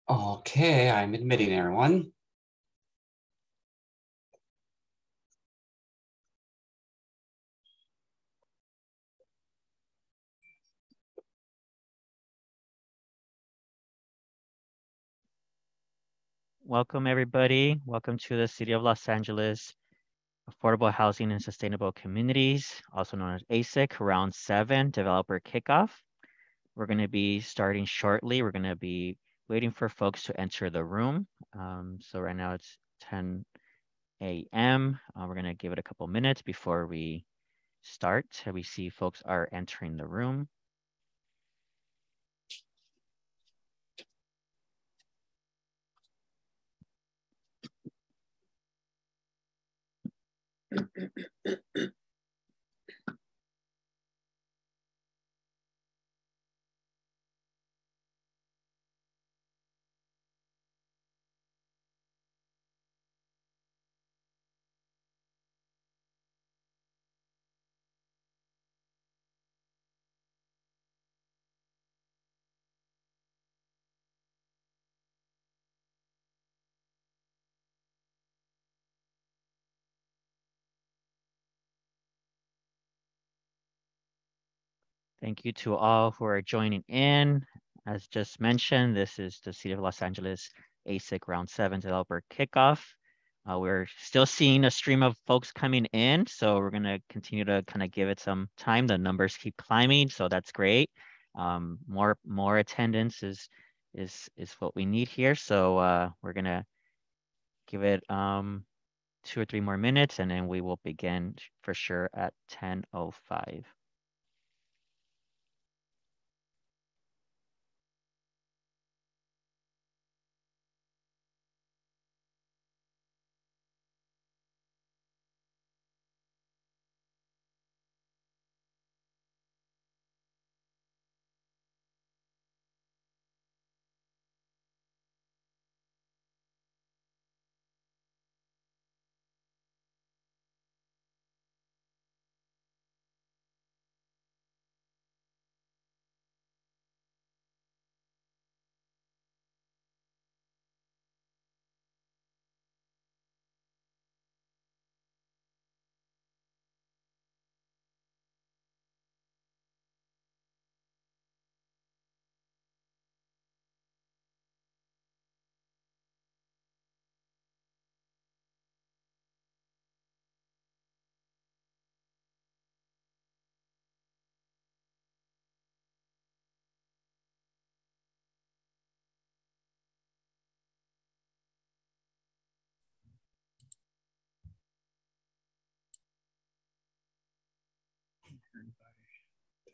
Okay, I'm admitting everyone. Welcome everybody. Welcome to the City of Los Angeles Affordable Housing and Sustainable Communities, also known as AHSC, Round 7 Developer Kickoff. We're going to be starting shortly. We're going to be waiting for folks to enter the room. So right now it's 10 a.m. We're going to give it a couple minutes before we start. We see folks are entering the room. Thank you to all who are joining in. As just mentioned, this is the City of Los Angeles AHSC Round 7 Developer Kickoff. We're still seeing a stream of folks coming in, so we're gonna continue to kind of give it some time. The numbers keep climbing, so that's great. More attendance is what we need here. So we're gonna give it 2 or 3 more minutes, and then we will begin for sure at 10:05.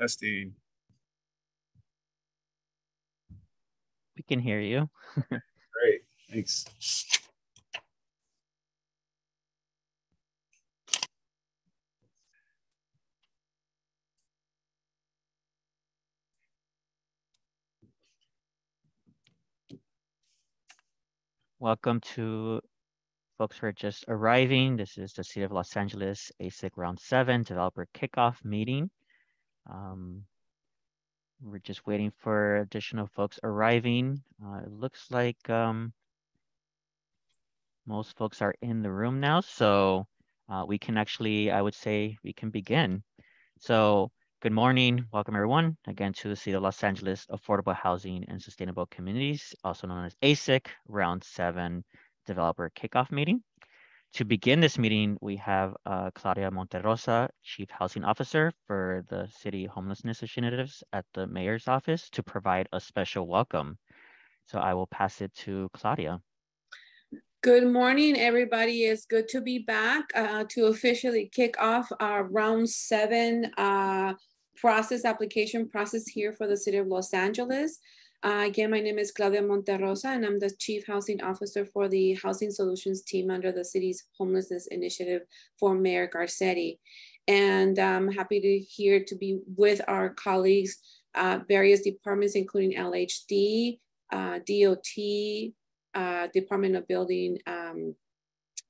Testing. We can hear you. Great, thanks. Welcome to folks who are just arriving. This is the City of Los Angeles AHSC Round 7 Developer Kickoff meeting. We're just waiting for additional folks arriving. It looks like most folks are in the room now, so we can actually, I would say, we can begin. So good morning, welcome everyone again to the City of Los Angeles Affordable Housing and Sustainable Communities, also known as AHSC Round 7 Developer Kickoff meeting. To begin this meeting, we have Claudia Monterrosa, Chief Housing Officer for the City Homelessness Initiatives at the Mayor's Office, to provide a special welcome. So I will pass it to Claudia. Good morning, everybody. It's good to be back to officially kick off our Round 7 application process here for the City of Los Angeles. Again, my name is Claudia Monterrosa, and I'm the Chief Housing Officer for the Housing Solutions team under the city's Homelessness Initiative for Mayor Garcetti. And I'm happy to be with our colleagues, various departments, including LHD, DOT, Department of Building,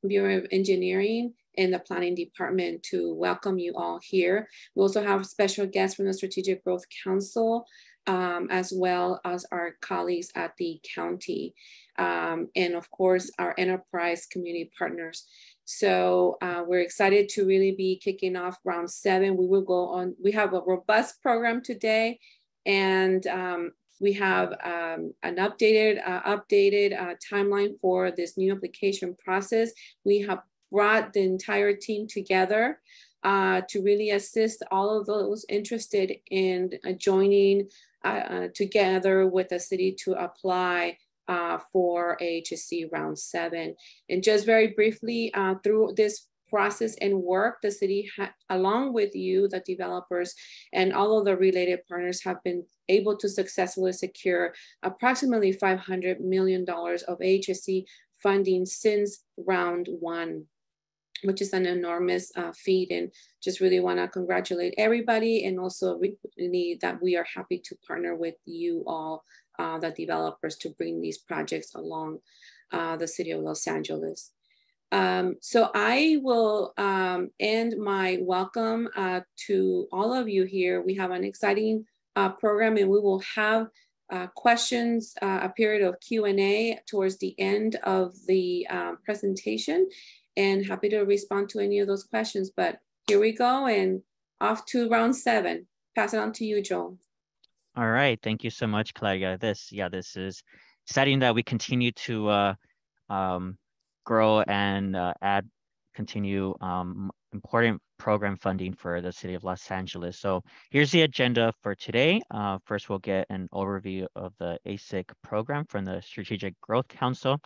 Bureau of Engineering, and the Planning Department to welcome you all here. We also have special guests from the Strategic Growth Council, as well as our colleagues at the county, and of course, our enterprise community partners. So we're excited to really be kicking off round 7. We will go on, we have a robust program today, and we have an updated timeline for this new application process. We have brought the entire team together to really assist all of those interested in joining together with the city to apply for AHSC round 7. And just very briefly, through this process and work, the city, along with you, the developers, and all of the related partners, have been able to successfully secure approximately $500 million of AHSC funding since round 1, which is an enormous feat. And just really want to congratulate everybody, and also really that we are happy to partner with you all, the developers, to bring these projects along the city of Los Angeles. So I will end my welcome to all of you here. We have an exciting program, and we will have questions, a period of Q&A towards the end of the presentation, and happy to respond to any of those questions. But here we go, and off to round 7. Pass it on to you, Joel. All right, thank you so much, Claudia. This is exciting that we continue to grow and continue important program funding for the city of Los Angeles. So here's the agenda for today. First, we'll get an overview of the AHSC program from the Strategic Growth Council,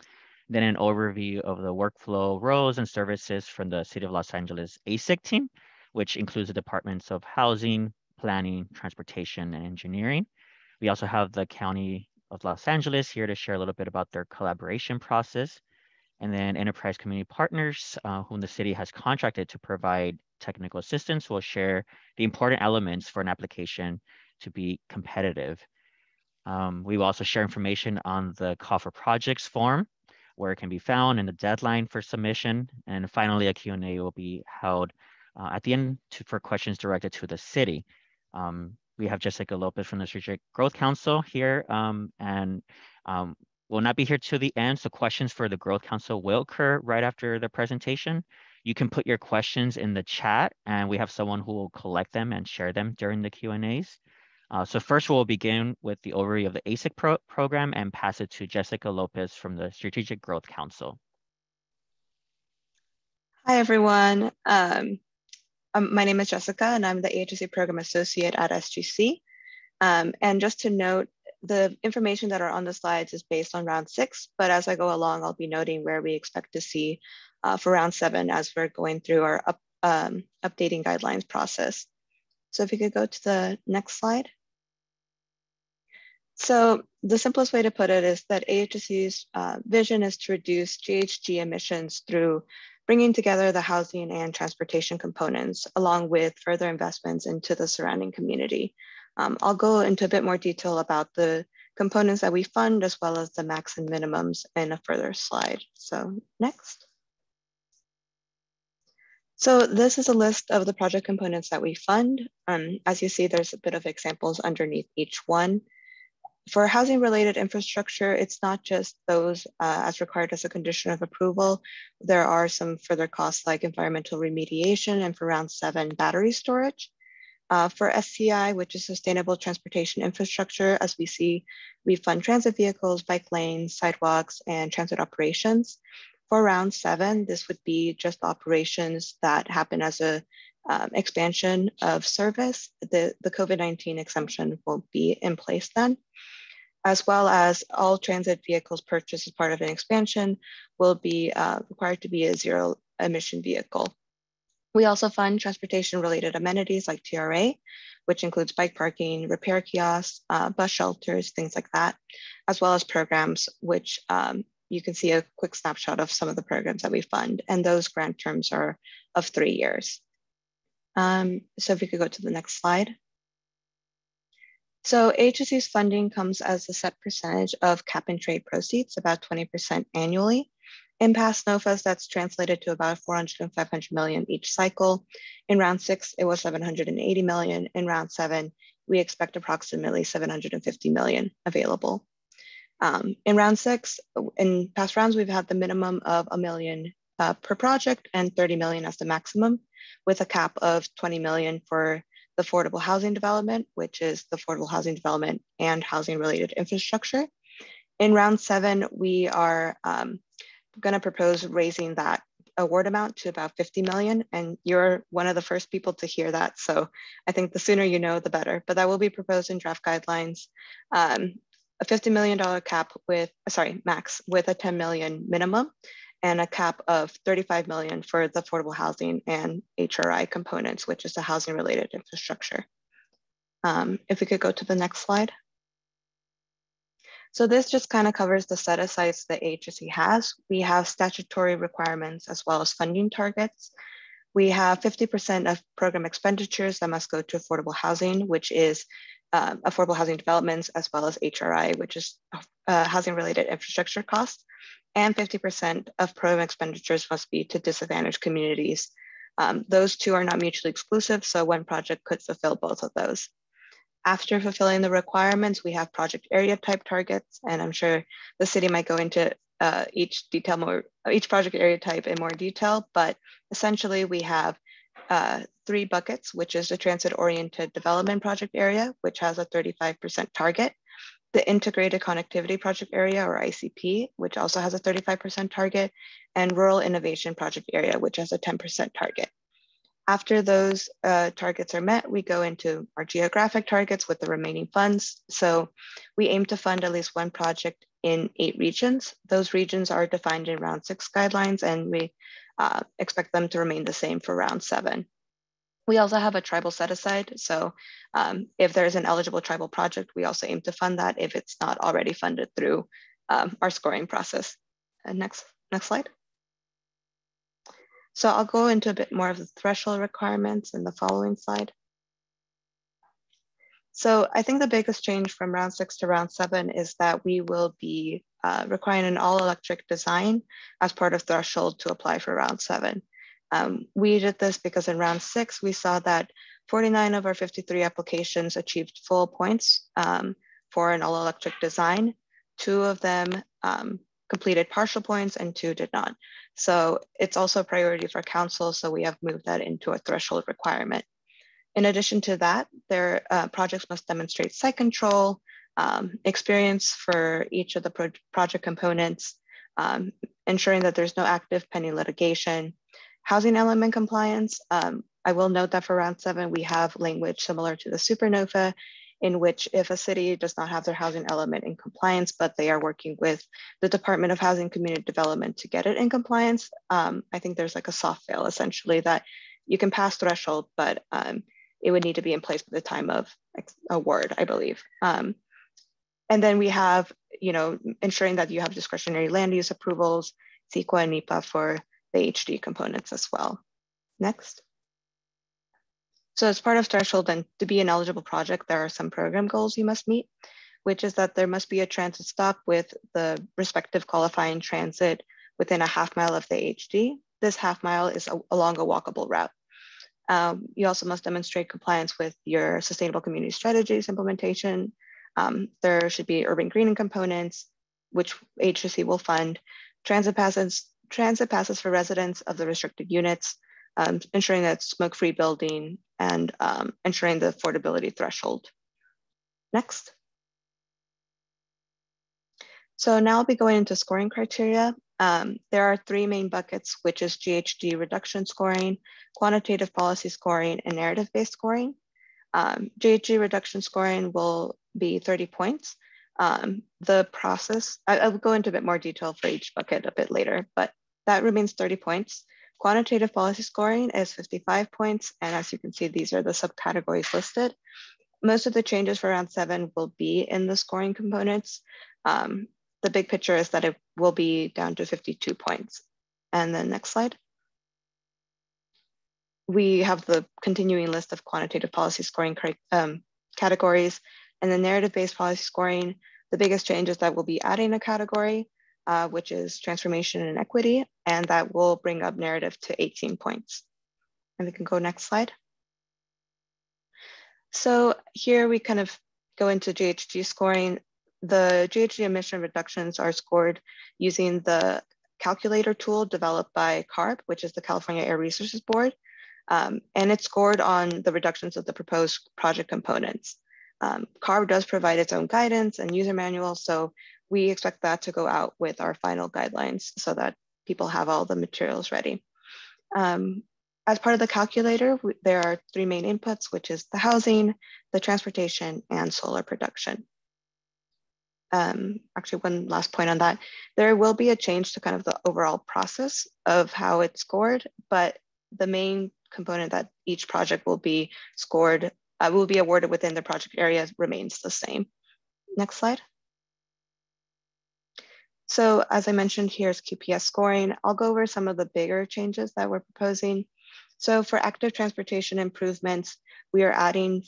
then an overview of the workflow roles and services from the city of Los Angeles AHSC team, which includes the departments of housing, planning, transportation, and engineering. We also have the County of Los Angeles here to share a little bit about their collaboration process, and then enterprise community partners whom the city has contracted to provide technical assistance will share the important elements for an application to be competitive. We will also share information on the Call for Projects form, where it can be found, and the deadline for submission. And finally, a Q&A will be held at the end for questions directed to the city. We have Jessica Lopez from the Strategic Growth Council here, and will not be here to the end, so questions for the Growth Council will occur right after the presentation. You can put your questions in the chat, and we have someone who will collect them and share them during the Q&As. So first, we'll begin with the overview of the AHSC program and pass it to Jessica Lopez from the Strategic Growth Council. Hi, everyone. My name is Jessica, and I'm the AHSC Program Associate at SGC. And just to note, the information that are on the slides is based on round 6, but as I go along, I'll be noting where we expect to see for round 7 as we're going through our updating guidelines process. So if you could go to the next slide. So the simplest way to put it is that AHSC's vision is to reduce GHG emissions through bringing together the housing and transportation components, along with further investments into the surrounding community. I'll go into a bit more detail about the components that we fund, as well as the max and minimums in a further slide. So next. So this is a list of the project components that we fund. As you see, there's a bit of examples underneath each one. For housing related infrastructure, it's not just those as required as a condition of approval. There are some further costs like environmental remediation, and for round 7, battery storage. For STI, which is sustainable transportation infrastructure, as we see, we fund transit vehicles, bike lanes, sidewalks, and transit operations. For round 7, this would be just operations that happen as a expansion of service. The COVID-19 exemption will be in place then, as well as all transit vehicles purchased as part of an expansion will be required to be a zero emission vehicle. We also fund transportation-related amenities like TRA, which includes bike parking, repair kiosks, bus shelters, things like that, as well as programs, which you can see a quick snapshot of some of the programs that we fund, and those grant terms are of 3 years. So if we could go to the next slide. So AHSC's funding comes as a set percentage of cap and trade proceeds, about 20% annually. In past NOFAs, that's translated to about 400 and 500 million each cycle. In round 6, it was 780 million. In round 7, we expect approximately 750 million available. In round 6, in past rounds, we've had the minimum of $1 million per project and 30 million as the maximum, with a cap of 20 million for the affordable housing development, which is the affordable housing development and housing related infrastructure. In round 7, we are going to propose raising that award amount to about 50 million, and you're one of the first people to hear that. So I think the sooner you know, the better, but that will be proposed in draft guidelines. A $50 million cap with, max with a 10 million minimum, and a cap of 35 million for the affordable housing and HRI components, which is the housing related infrastructure. If we could go to the next slide. So this just kind of covers the set asides that AHSC has. We have statutory requirements as well as funding targets. We have 50% of program expenditures that must go to affordable housing, which is affordable housing developments, as well as HRI, which is housing related infrastructure costs. And 50% of program expenditures must be to disadvantaged communities. Those two are not mutually exclusive, so one project could fulfill both of those. After fulfilling the requirements, we have project area type targets, and I'm sure the city might go into each project area type in more detail, but essentially we have 3 buckets, which is the transit-oriented development project area, which has a 35% target, the integrated connectivity project area, or ICP, which also has a 35% target, and rural innovation project area, which has a 10% target. After those targets are met, we go into our geographic targets with the remaining funds. So we aim to fund at least one project in 8 regions. Those regions are defined in round 6 guidelines, and we expect them to remain the same for round 7. We also have a tribal set aside. So if there's an eligible tribal project, we also aim to fund that if it's not already funded through our scoring process. Next slide. So I'll go into a bit more of the threshold requirements in the following slide. So I think the biggest change from round 6 to round 7 is that we will be requiring an all electric design as part of threshold to apply for round 7. We did this because in round 6, we saw that 49 of our 53 applications achieved full points for an all electric design. 2 of them completed partial points and 2 did not. So it's also a priority for council, so we have moved that into a threshold requirement. In addition to that, their projects must demonstrate site control, experience for each of the project components, ensuring that there's no active pending litigation, housing element compliance. I will note that for round 7, we have language similar to the Supernova, in which if a city does not have their housing element in compliance, but they are working with the Department of Housing and Community Development to get it in compliance, I think there's like a soft fail essentially that you can pass threshold, but it would need to be in place by the time of award, I believe. And then we have, ensuring that you have discretionary land use approvals, CEQA and NEPA for the HD components as well. Next. So as part of threshold, and to be an eligible project, there are some program goals you must meet, which is that there must be a transit stop with the respective qualifying transit within a half mile of the HD. This half mile is along a walkable route. You also must demonstrate compliance with your sustainable community strategies implementation. There should be urban greening components, which AHSC will fund, transit passes for residents of the restricted units, ensuring that smoke-free building, and ensuring the affordability threshold. Next. So now I'll be going into scoring criteria. There are 3 main buckets, which is GHG reduction scoring, quantitative policy scoring, and narrative-based scoring. GHG reduction scoring will be 30 points. The process, I'll go into a bit more detail for each bucket a bit later, but that remains 30 points. Quantitative policy scoring is 55 points. And as you can see, these are the subcategories listed. Most of the changes for round 7 will be in the scoring components. The big picture is that it will be down to 52 points. And then next slide. We have the continuing list of quantitative policy scoring categories, and the narrative-based policy scoring. The biggest change is that we'll be adding a category, which is transformation and equity, and that will bring up narrative to 18 points. And we can go next slide. So here we kind of go into GHG scoring. The GHG emission reductions are scored using the calculator tool developed by CARB, which is the California Air Resources Board. And it's scored on the reductions of the proposed project components. CARB does provide its own guidance and user manual, so we expect that to go out with our final guidelines so that people have all the materials ready. As part of the calculator, there are three main inputs, which is the housing, the transportation, and solar production. Actually, one last point on that. There will be a change to kind of the overall process of how it's scored, but the main component that each project will be scored, will be awarded within the project area remains the same. Next slide. So as I mentioned, here's QPS scoring. I'll go over some of the bigger changes that we're proposing. So for active transportation improvements, we are adding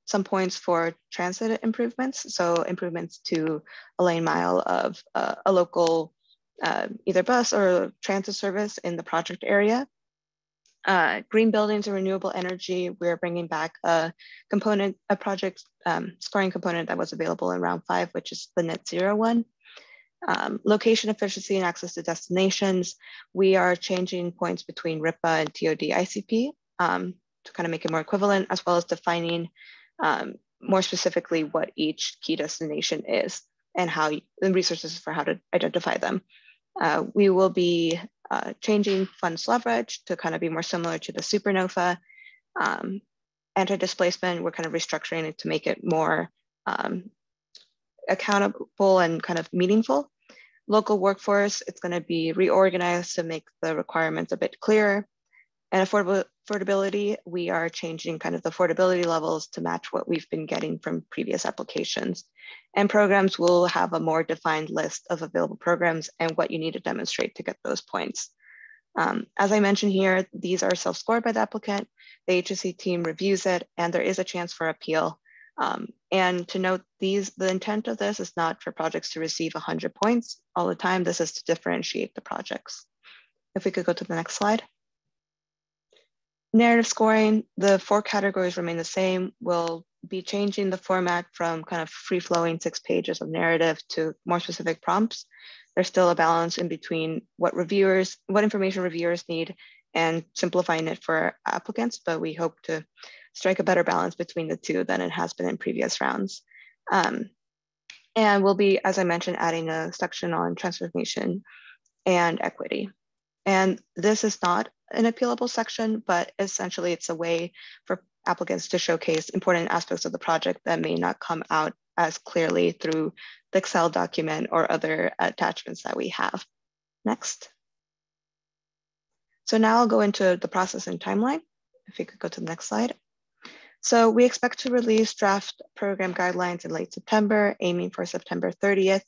some points for transit improvements. So improvements to a lane mile of a local either bus or transit service in the project area. Green buildings and renewable energy, we're bringing back a component, a project scoring component that was available in round 5, which is the net zero one. Location efficiency and access to destinations, we are changing points between RIPA and TOD ICP to kind of make it more equivalent, as well as defining more specifically what each key destination is and how the resources for how to identify them. We will be changing funds leverage to kind of be more similar to the supernova. Anti-displacement, we're kind of restructuring it to make it more accountable and kind of meaningful. Local workforce, it's going to be reorganized to make the requirements a bit clearer. And affordability, we are changing kind of the affordability levels to match what we've been getting from previous applications. And programs will have a more defined list of available programs and what you need to demonstrate to get those points. As I mentioned here, these are self-scored by the applicant. The AHSC team reviews it, and there is a chance for appeal. And to note, the intent of this is not for projects to receive 100 points all the time. This is to differentiate the projects. If we could go to the next slide. Narrative scoring, the 4 categories remain the same. We'll be changing the format from kind of free-flowing 6 pages of narrative to more specific prompts. There's still a balance in between what information reviewers need and simplifying it for applicants, but we hope to strike a better balance between the two than it has been in previous rounds. And we'll be, as I mentioned, adding a section on transformation and equity. And this is not an appealable section, but essentially it's a way for applicants to showcase important aspects of the project that may not come out as clearly through the Excel document or other attachments that we have. Next. So now I'll go into the process and timeline. If you could go to the next slide. So we expect to release draft program guidelines in late September, aiming for September 30th.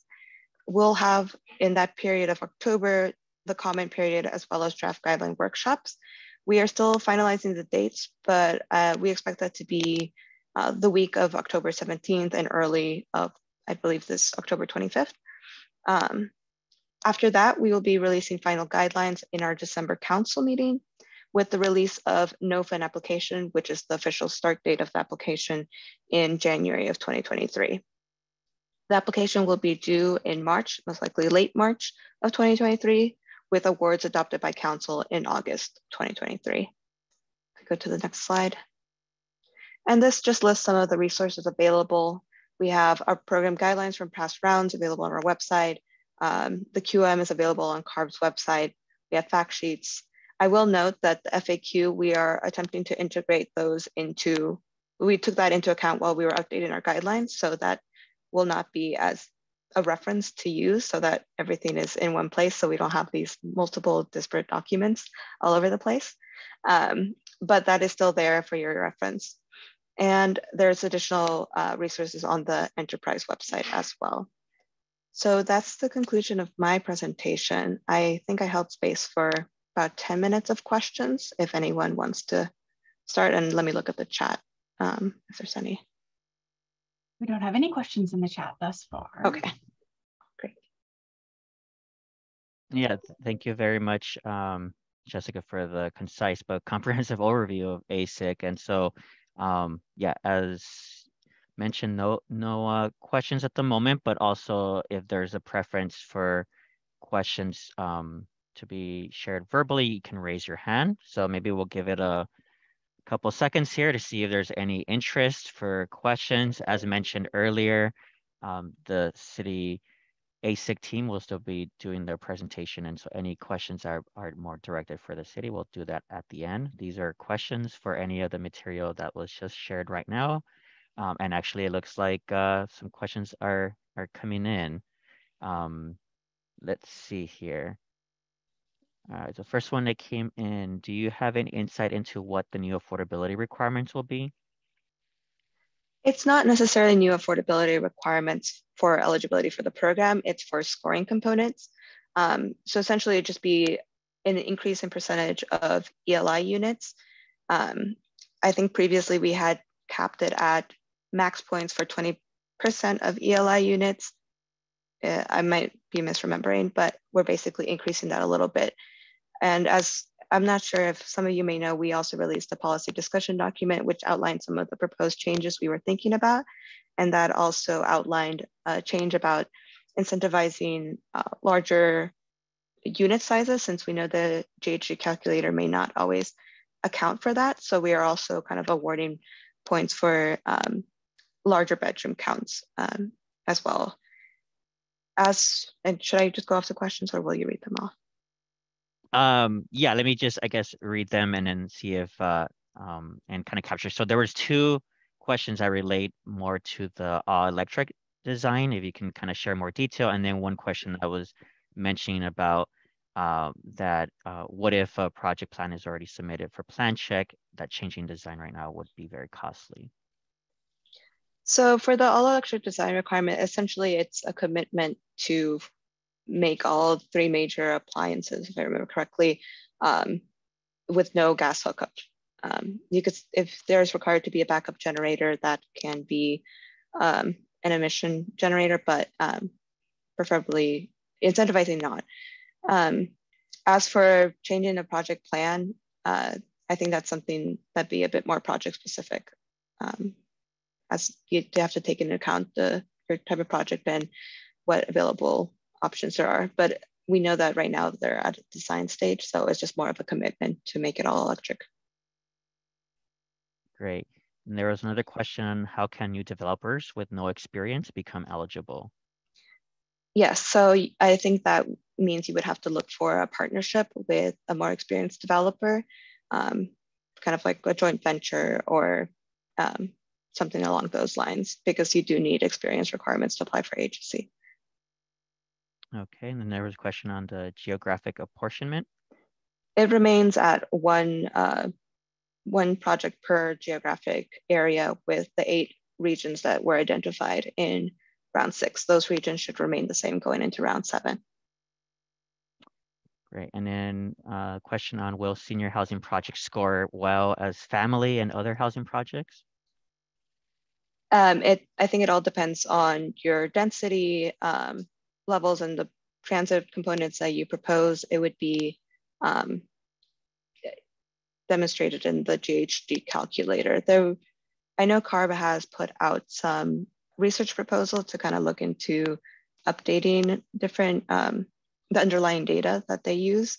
We'll have in that period of October, the comment period, as well as draft guideline workshops. We are still finalizing the dates, but we expect that to be the week of October 17th and early of, I believe, this October 25th. After that, we will be releasing final guidelines in our December council meeting with the release of NOFA application, which is the official start date of the application in January of 2023. The application will be due in March, most likely late March of 2023, with awards adopted by council in August 2023. Go to the next slide. And this just lists some of the resources available. We have our program guidelines from past rounds available on our website. The QM is available on CARB's website. We have fact sheets. I will note that the FAQ, we are attempting to integrate those into, we took that into account while we were updating our guidelines, so that will not be as a reference to use, so that everything is in one place, so we don't have these multiple disparate documents all over the place. But that is still there for your reference. And there's additional resources on the enterprise website as well. So that's the conclusion of my presentation. I think I held space for about 10 minutes of questions if anyone wants to start, and let me look at the chat if there's any. We don't have any questions in the chat thus far. Okay, great. Yeah, thank you very much, Jessica, for the concise but comprehensive overview of ASIC. And so Yeah, as mentioned, no questions at the moment, but also if there's a preference for questions to be shared verbally, you can raise your hand. So maybe we'll give it a couple seconds here to see if there's any interest for questions. As mentioned earlier, the city AHSC team will still be doing their presentation, and so any questions are more directed for the city, we'll do that at the end. These are questions for any of the material that was just shared right now. And actually, it looks like some questions are coming in. Let's see here. The first one that came in, do you have any insight into what the new affordability requirements will be? It's not necessarily new affordability requirements for eligibility for the program. It's for scoring components. So essentially it'd just be an increase in percentage of ELI units. I think previously we had capped it at max points for 20% of ELI units. I might be misremembering, but we're basically increasing that a little bit. And as I'm not sure if some of you may know, we also released a policy discussion document, which outlined some of the proposed changes we were thinking about. And that also outlined a change about incentivizing larger unit sizes, since we know the GHG calculator may not always account for that. So we are also kind of awarding points for larger bedroom counts as well. And should I just go off the questions, or will you read them off? Yeah, let me just, I guess, read them and then see if and kind of capture. So there was two questions that relate more to the electric design, if you can kind of share more detail, and then one question that was mentioning about that what if a project plan is already submitted for plan check, that changing design right now would be very costly. So for the all electric design requirement, essentially it's a commitment to make all three major appliances, if I remember correctly, with no gas hookup. You could, if there's required to be a backup generator, that can be an emission generator, but preferably incentivizing not. As for changing the project plan, I think that's something that'd be a bit more project specific, as you have to take into account your type of project and what available options there are. But we know that right now they're at a design stage, so it's just more of a commitment to make it all electric. Great. And there was another question, how can new developers with no experience become eligible? Yes, so I think that means you would have to look for a partnership with a more experienced developer, kind of like a joint venture or something along those lines, because you do need experience requirements to apply for AHSC. Okay, and then there was a question on the geographic apportionment. It remains at one project per geographic area, with the 8 regions that were identified in round 6. Those regions should remain the same going into round 7. Great, and then a question on, will senior housing projects score well as family and other housing projects? I think it all depends on your density levels and the transit components that you propose. It would be demonstrated in the GHG calculator. Though I know CARB has put out some research proposal to kind of look into updating different the underlying data that they use.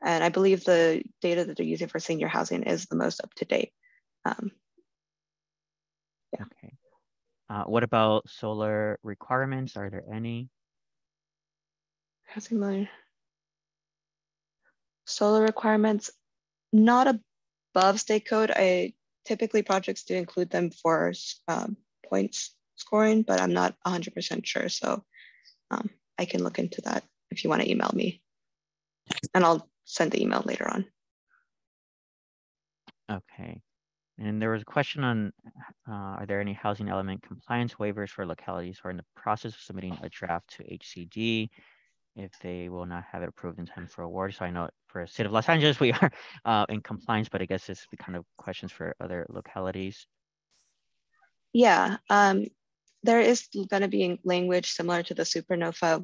And I believe the data that they're using for senior housing is the most up to date. Yeah. Okay. What about solar requirements? Are there any? Housing million. Solar requirements, not above state code. Typically projects do include them for points scoring, but I'm not 100% sure. So I can look into that if you want to email me, and I'll send the email later on. Okay. And there was a question on, are there any housing element compliance waivers for localities who are in the process of submitting a draft to HCD if they will not have it approved in time for award? So I know for the city of Los Angeles, we are in compliance, but I guess it's the kind of questions for other localities. Yeah, there is going to be language similar to the Supernova,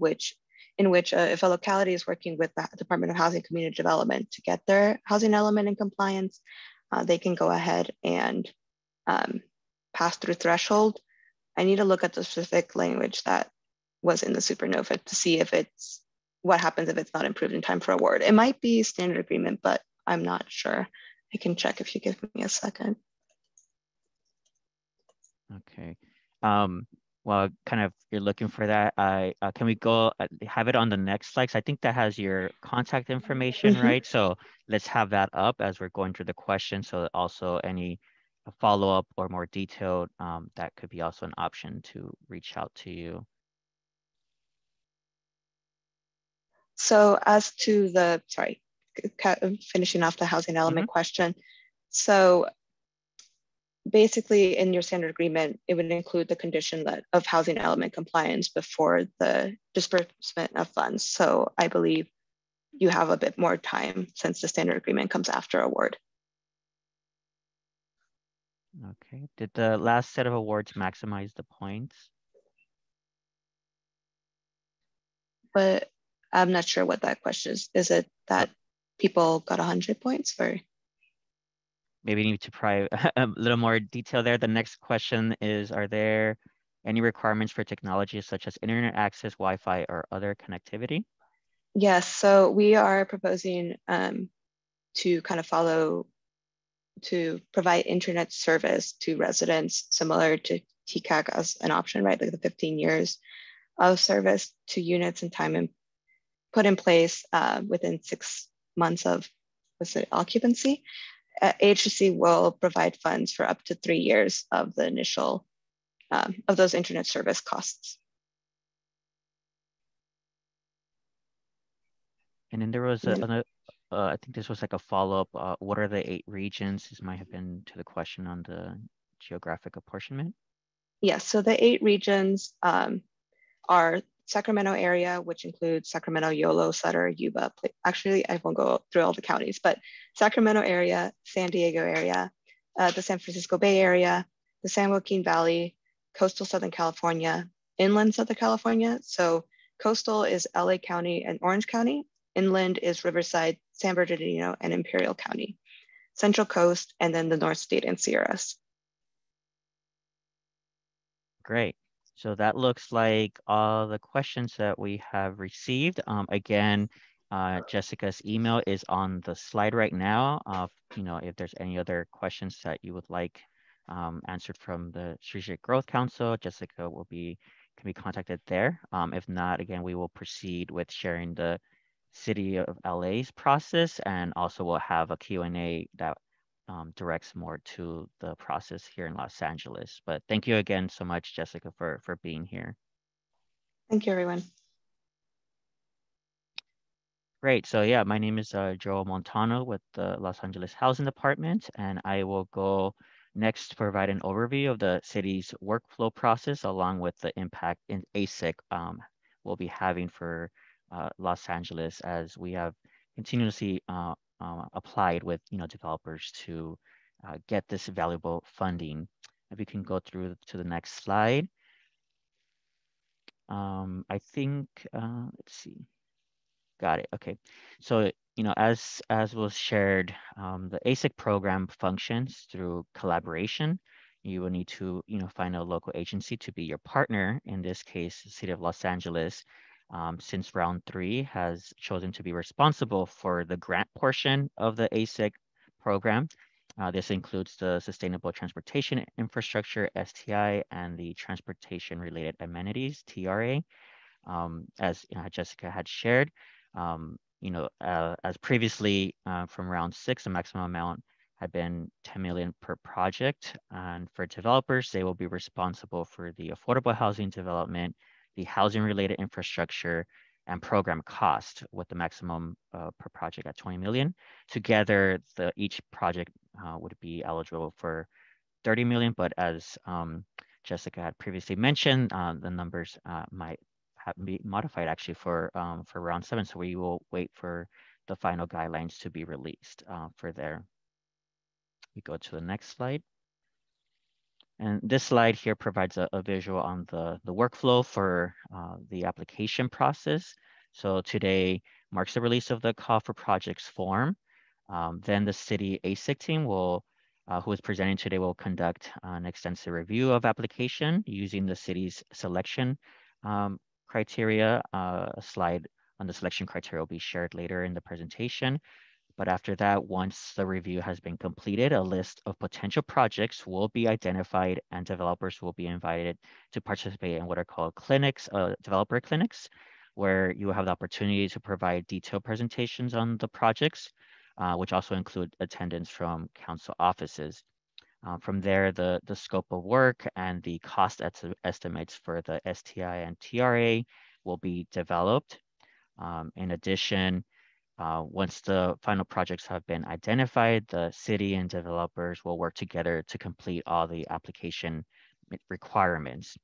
in which if a locality is working with the Department of Housing and Community Development to get their housing element in compliance, they can go ahead and pass-through threshold. I need to look at the specific language that was in the supernova to see if it's what happens if it's not improved in time for award. It might be standard agreement, but I'm not sure. I can check if you give me a second. Okay. Well, kind of you're looking for that. Can we go have it on the next slide? 'Cause I think that has your contact information, right? So let's have that up as we're going through the question. So also any follow-up or more detailed, that could be also an option to reach out to you. So as to the, sorry, finishing off the housing element question. So basically in your standard agreement, it would include the condition that of housing element compliance before the disbursement of funds. So I believe you have a bit more time since the standard agreement comes after award. Okay. Did the last set of awards maximize the points? But I'm not sure what that question is. Is it that people got 100 points or? Maybe need to provide a little more detail there. The next question is, are there any requirements for technologies such as internet access, Wi-Fi, or other connectivity? Yes, so we are proposing to kind of to provide internet service to residents similar to TCAC as an option, right? Like the 15 years of service to units and time and put in place within 6 months of occupancy. AHSC will provide funds for up to 3 years of the initial of those internet service costs. And then there was another, I think this was like a follow-up. What are the 8 regions? This might have been to the question on the geographic apportionment. Yes, so the 8 regions are Sacramento area, which includes Sacramento, Yolo, Sutter, Yuba. Actually, I won't go through all the counties, but Sacramento area, San Diego area, the San Francisco Bay Area, the San Joaquin Valley, coastal Southern California, inland Southern California. So coastal is LA County and Orange County. Inland is Riverside, San Bernardino, and Imperial County. Central Coast, and then the North State and Sierras. Great. So that looks like all the questions that we have received. Again, Jessica's email is on the slide right now. You know, if there's any other questions that you would like answered from the Strategic Growth Council, Jessica can be contacted there. If not, again, we will proceed with sharing the City of LA's process, and also we'll have a Q&A that directs more to the process here in Los Angeles. But thank you again so much, Jessica, for being here. Thank you, everyone. Great. So yeah, my name is Joel Montano with the Los Angeles Housing Department, and I will go next to provide an overview of the city's workflow process along with the impact in AHSC will be having for Los Angeles, as we have continuously applied with developers to get this valuable funding. If we can go through to the next slide. I think let's see. Got it. Okay. So as was shared, the AHSC program functions through collaboration. You will need to find a local agency to be your partner. In this case, the City of Los Angeles, since round 3 has chosen to be responsible for the grant portion of the AHSC program. This includes the Sustainable Transportation Infrastructure, STI, and the Transportation Related Amenities, TRA. As Jessica had shared, as previously from round 6, the maximum amount had been 10 million per project. And for developers, they will be responsible for the affordable housing development, the housing related infrastructure, and program cost, with the maximum per project at 20 million. Together, each project would be eligible for 30 million, but as Jessica had previously mentioned, the numbers might have to be modified actually for round 7. So we will wait for the final guidelines to be released for there. We go to the next slide. And this slide here provides a visual on the workflow for the application process. So today marks the release of the call for projects form. Then the city AHSC team will who is presenting today, will conduct an extensive review of application using the city's selection criteria. A slide on the selection criteria will be shared later in the presentation. But after that, once the review has been completed, a list of potential projects will be identified and developers will be invited to participate in what are called clinics, developer clinics, where you will have the opportunity to provide detailed presentations on the projects, which also include attendance from council offices. From there, the scope of work and the cost estimates for the STI and TRA will be developed. In addition, once the final projects have been identified, the city and developers will work together to complete all the application requirements.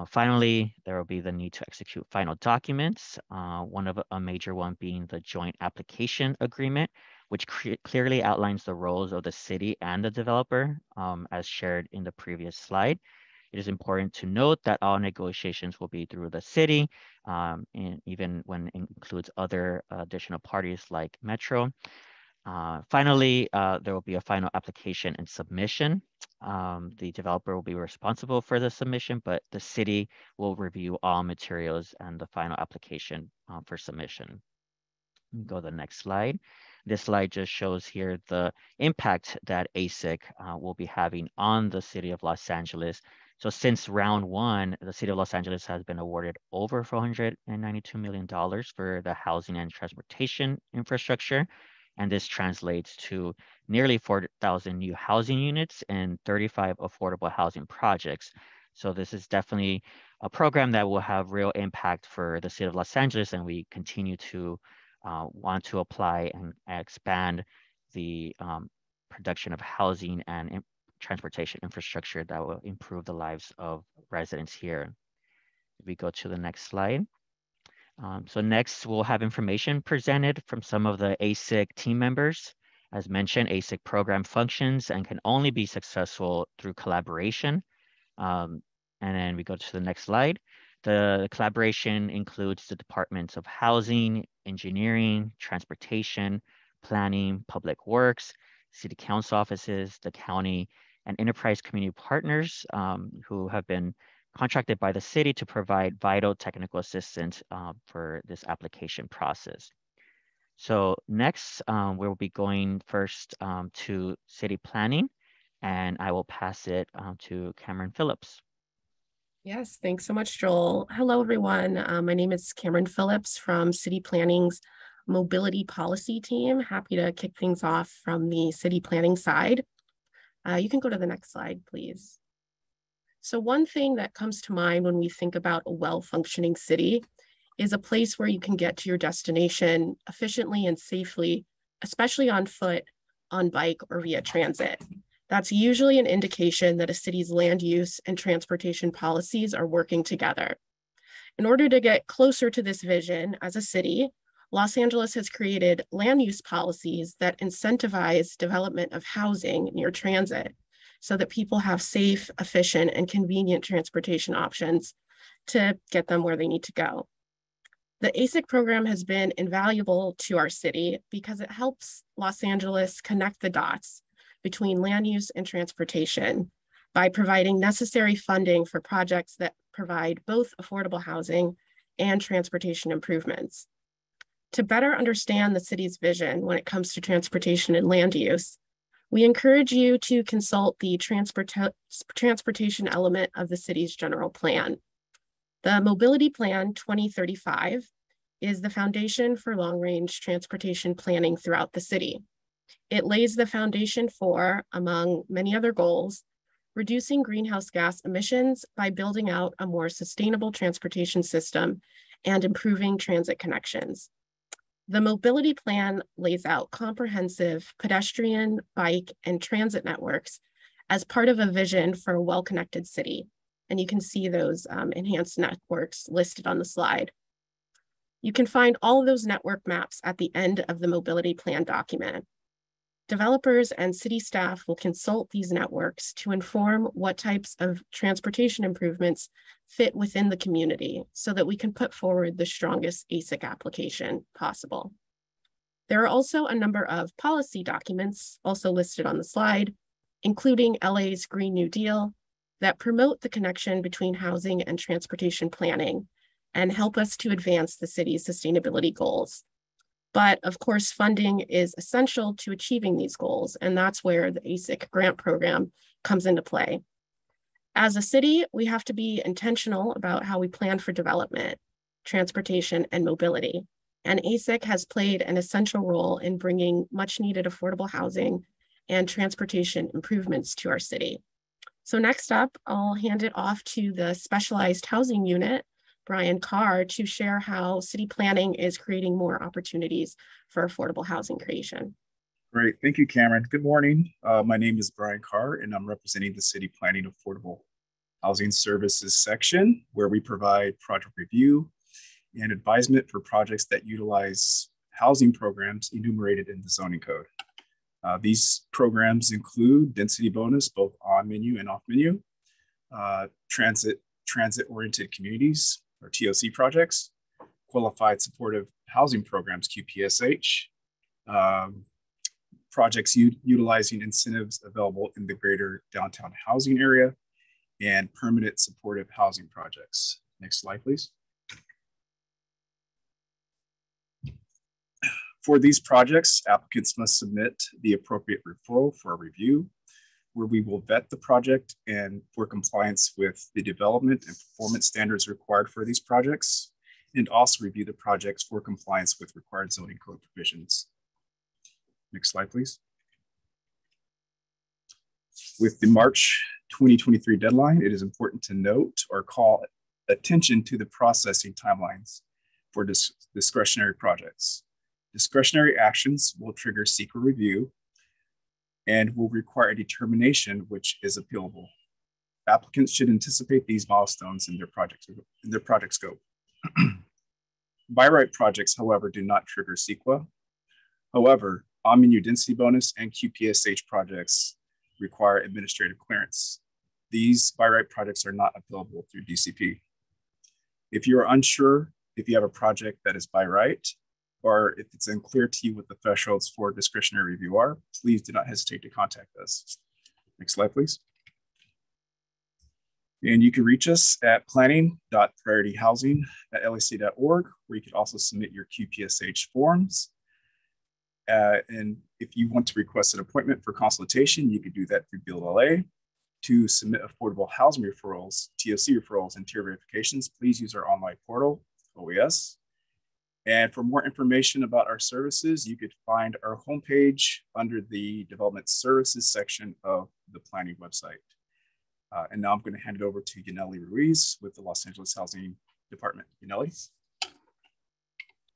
Finally, there will be the need to execute final documents, a major one being the joint application agreement, which clearly outlines the roles of the city and the developer, as shared in the previous slide. It is important to note that all negotiations will be through the city, and even when it includes other additional parties like Metro. Finally, there will be a final application and submission. The developer will be responsible for the submission, but the city will review all materials and the final application for submission. Go to the next slide. This slide just shows here the impact that AHSC will be having on the city of Los Angeles. So since round one, the city of Los Angeles has been awarded over $492 million for the housing and transportation infrastructure. And this translates to nearly 4,000 new housing units and 35 affordable housing projects. So this is definitely a program that will have real impact for the city of Los Angeles, and we continue to want to apply and expand the production of housing and transportation infrastructure that will improve the lives of residents here. If we go to the next slide. So next, we'll have information presented from some of the AHSC team members. As mentioned, AHSC program functions and can only be successful through collaboration. And then we go to the next slide. The collaboration includes the departments of housing, engineering, transportation, planning, public works, city council offices, the county, and enterprise community partners who have been contracted by the city to provide vital technical assistance for this application process. So next, we'll be going first to city planning, and I will pass it to Cameron Phillips. Yes, thanks so much, Joel. Hello, everyone. My name is Cameron Phillips from City Planning's Mobility Policy Team. Happy to kick things off from the city planning side. You can go to the next slide, please. So one thing that comes to mind when we think about a well-functioning city is a place where you can get to your destination efficiently and safely, especially on foot, on bike, or via transit. That's usually an indication that a city's land use and transportation policies are working together. In order to get closer to this vision as a city, Los Angeles has created land use policies that incentivize development of housing near transit so that people have safe, efficient, and convenient transportation options to get them where they need to go. The AHSC program has been invaluable to our city because it helps Los Angeles connect the dots between land use and transportation by providing necessary funding for projects that provide both affordable housing and transportation improvements. To better understand the city's vision when it comes to transportation and land use, we encourage you to consult the transportation element of the city's general plan. The Mobility Plan 2035 is the foundation for long-range transportation planning throughout the city. It lays the foundation for, among many other goals, reducing greenhouse gas emissions by building out a more sustainable transportation system and improving transit connections. The Mobility Plan lays out comprehensive pedestrian, bike, and transit networks as part of a vision for a well-connected city. And you can see those enhanced networks listed on the slide. You can find all of those network maps at the end of the Mobility Plan document. Developers and city staff will consult these networks to inform what types of transportation improvements fit within the community so that we can put forward the strongest AHSC application possible. There are also a number of policy documents also listed on the slide including LA's Green New Deal, that promote the connection between housing and transportation planning and help us to advance the city's sustainability goals. But of course, funding is essential to achieving these goals, and that's where the AHSC grant program comes into play. As a city, we have to be intentional about how we plan for development, transportation, and mobility. And AHSC has played an essential role in bringing much needed affordable housing and transportation improvements to our city. So next up, I'll hand it off to the Specialized Housing Unit, Brian Carr, to share how city planning is creating more opportunities for affordable housing creation. Great, thank you, Cameron. Good morning. My name is Brian Carr, and I'm representing the City Planning Affordable Housing Services section, where we provide project review and advisement for projects that utilize housing programs enumerated in the zoning code. These programs include density bonus, both on menu and off menu, transit-oriented communities, or TOC projects, qualified supportive housing programs, QPSH, projects utilizing incentives available in the greater downtown housing area, and permanent supportive housing projects. Next slide, please. For these projects, applicants must submit the appropriate referral for a review, where we will vet the project and for compliance with the development and performance standards required for these projects, and also review the projects for compliance with required zoning code provisions. Next slide, please. With the March 2023 deadline, it is important to note or call attention to the processing timelines for discretionary projects. Discretionary actions will trigger SEQA review and will require a determination which is appealable. Applicants should anticipate these milestones in their project scope. By right projects, however, do not trigger SEQA. However, on-menu density bonus and QPSH projects require administrative clearance. These by right projects are not appealable through DCP. If you are unsure if you have a project that is by right, or if it's unclear to you what the thresholds for discretionary review are, please do not hesitate to contact us. Next slide, please. And you can reach us at planning.priorityhousing@lac.org, where you can also submit your QPSH forms. And if you want to request an appointment for consultation, you could do that through Build LA. To submit affordable housing referrals, TOC referrals, and tier verifications, please use our online portal, OAS. And for more information about our services, you could find our homepage under the Development Services section of the planning website. And now I'm going to hand it over to Yaneli Ruiz with the Los Angeles Housing Department. Yaneli.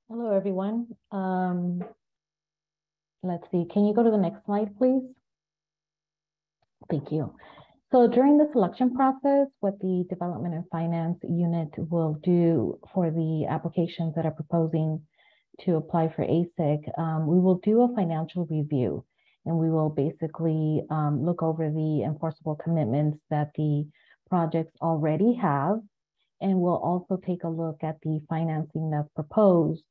Hello, everyone. Let's see, can you go to the next slide, please? Thank you. So during the selection process, what the Development and Finance Unit will do for the applications that are proposing to apply for AHSC, we will do a financial review, and we will basically look over the enforceable commitments that the projects already have, and we'll also take a look at the financing that's proposed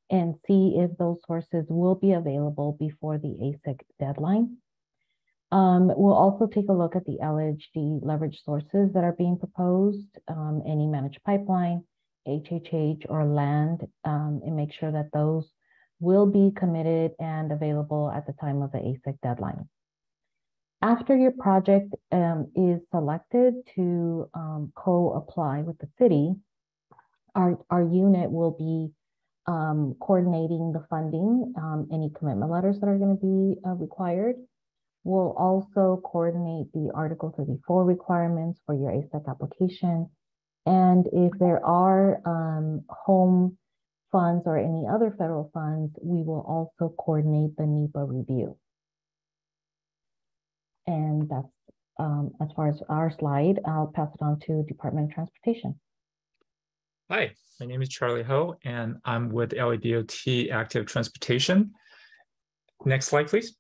and see if those sources will be available before the AHSC deadline. We'll also take a look at the LHD leverage sources that are being proposed, any managed pipeline, HHH, or land, and make sure that those will be committed and available at the time of the AHSC deadline. After your project is selected to co-apply with the city, our unit will be coordinating the funding, any commitment letters that are going to be required. We'll also coordinate the Article 34 requirements for your AHSC application. And if there are home funds or any other federal funds, we will also coordinate the NEPA review. And that's as far as our slide. I'll pass it on to Department of Transportation. Hi, my name is Charlie Ho, and I'm with LADOT Active Transportation. Next slide, please.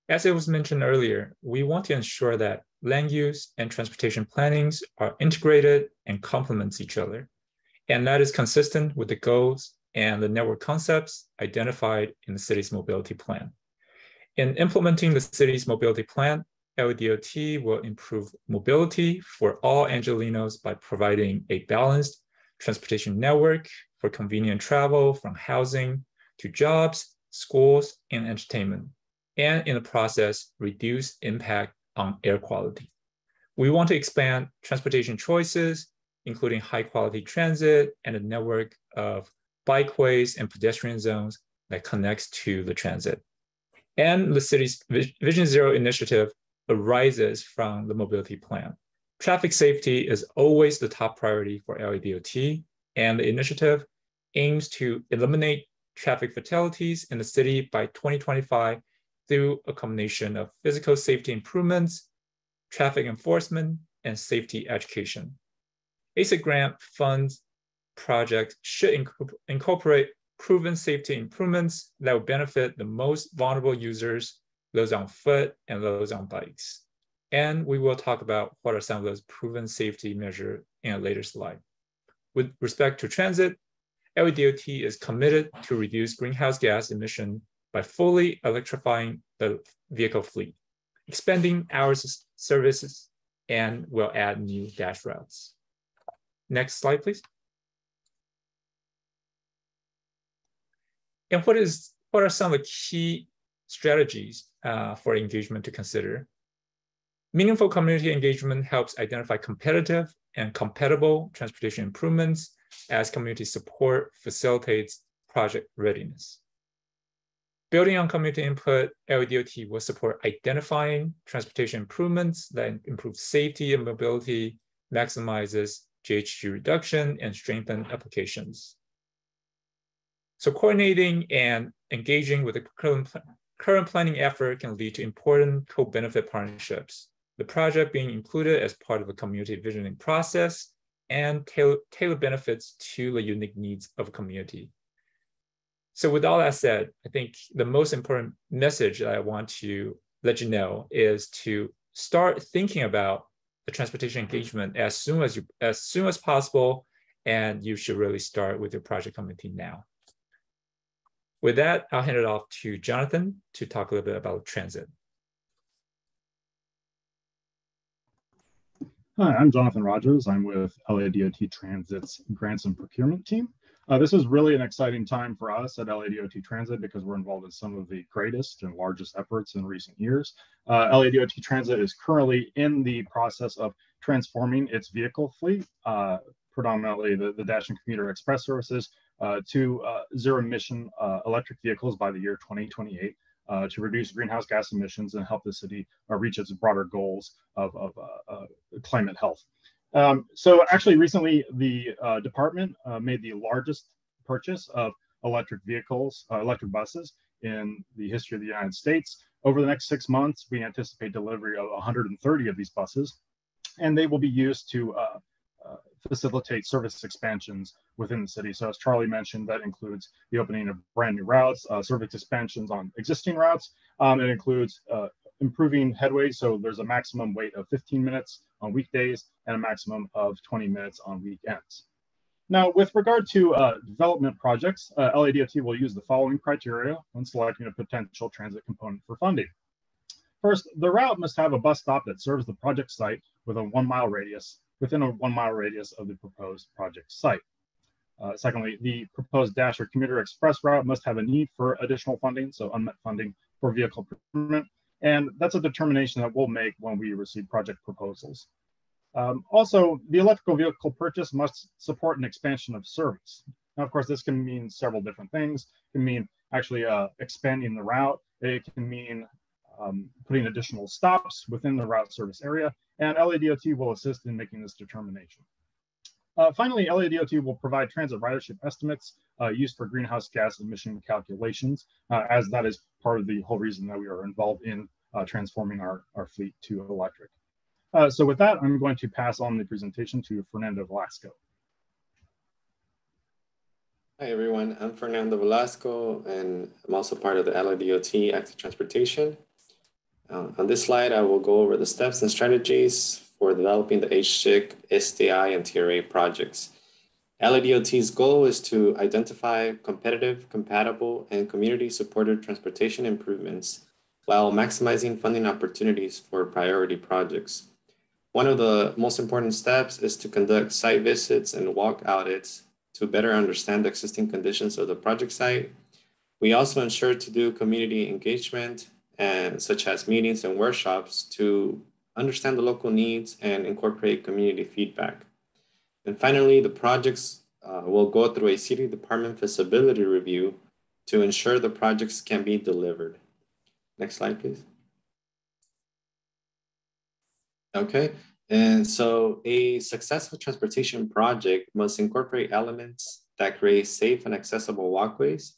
As it was mentioned earlier, we want to ensure that land use and transportation plannings are integrated and complement each other. And that is consistent with the goals and the network concepts identified in the city's mobility plan. In implementing the city's mobility plan, LADOT will improve mobility for all Angelenos by providing a balanced transportation network for convenient travel from housing to jobs, schools, and entertainment, and in the process, reduce impact on air quality. We want to expand transportation choices, including high-quality transit and a network of bikeways and pedestrian zones that connects to the transit. And the city's Vision Zero initiative arises from the mobility plan. Traffic safety is always the top priority for LADOT, and the initiative aims to eliminate traffic fatalities in the city by 2025 through a combination of physical safety improvements, traffic enforcement, and safety education. AHSC grant funds projects should incorporate proven safety improvements that will benefit the most vulnerable users, those on foot and those on bikes. And we will talk about what are some of those proven safety measures in a later slide. With respect to transit, LADOT is committed to reduce greenhouse gas emission by fully electrifying the vehicle fleet, expanding hours of services, and will add new dash routes. Next slide, please. And what are some of the key strategies for engagement to consider? Meaningful community engagement helps identify competitive and compatible transportation improvements as community support facilitates project readiness. Building on community input, LADOT will support identifying transportation improvements that improve safety and mobility, maximizes GHG reduction, and strengthen applications. So coordinating and engaging with the current planning effort can lead to important co-benefit partnerships. The project being included as part of a community visioning process and tailor benefits to the unique needs of a community. So with all that said, I think the most important message that I want to let you know is to start thinking about the transportation engagement as soon as possible, and you should really start with your project committee now. With that, I'll hand it off to Jonathan to talk a little bit about transit. Hi, I'm Jonathan Rogers. I'm with LADOT Transit's Grants and Procurement team. This is really an exciting time for us at LADOT Transit because we're involved in some of the greatest and largest efforts in recent years. LADOT Transit is currently in the process of transforming its vehicle fleet, predominantly the Dash and Commuter Express services, to zero-emission electric vehicles by the year 2028 to reduce greenhouse gas emissions and help the city reach its broader goals of climate health. So actually recently the department made the largest purchase of electric vehicles, electric buses in the history of the United States. Over the next 6 months, we anticipate delivery of 130 of these buses, and they will be used to facilitate service expansions within the city. So as Charlie mentioned, that includes the opening of brand new routes, service expansions on existing routes. It includes improving headway. So there's a maximum wait of 15 minutes on weekdays and a maximum of 20 minutes on weekends. Now, with regard to development projects, LADOT will use the following criteria when selecting a potential transit component for funding. First, the route must have a bus stop that serves the project site with a 1 mile radius, within a 1 mile radius of the proposed project site. Secondly, the proposed Dash or Commuter Express route must have a need for additional funding, so unmet funding for vehicle procurement. And that's a determination that we'll make when we receive project proposals. Also, the electrical vehicle purchase must support an expansion of service. Now, of course, this can mean several different things. It can mean actually expanding the route. It can mean putting additional stops within the route service area, and LADOT will assist in making this determination. Finally, LADOT will provide transit ridership estimates used for greenhouse gas emission calculations, as that is part of the whole reason that we are involved in transforming our fleet to electric. So with that, I'm going to pass on the presentation to Fernando Velasco. Hi everyone, I'm Fernando Velasco and I'm also part of the LADOT Active Transportation. On this slide, I will go over the steps and strategies for developing the AHSC, STI, and TRA projects. LADOT's goal is to identify competitive, compatible, and community-supported transportation improvements while maximizing funding opportunities for priority projects. One of the most important steps is to conduct site visits and walk audits to better understand the existing conditions of the project site. We also ensure to do community engagement, such as meetings and workshops, to understand the local needs and incorporate community feedback. And finally, the projects will go through a city department feasibility review to ensure the projects can be delivered. Next slide, please. Okay, and so a successful transportation project must incorporate elements that create safe and accessible walkways,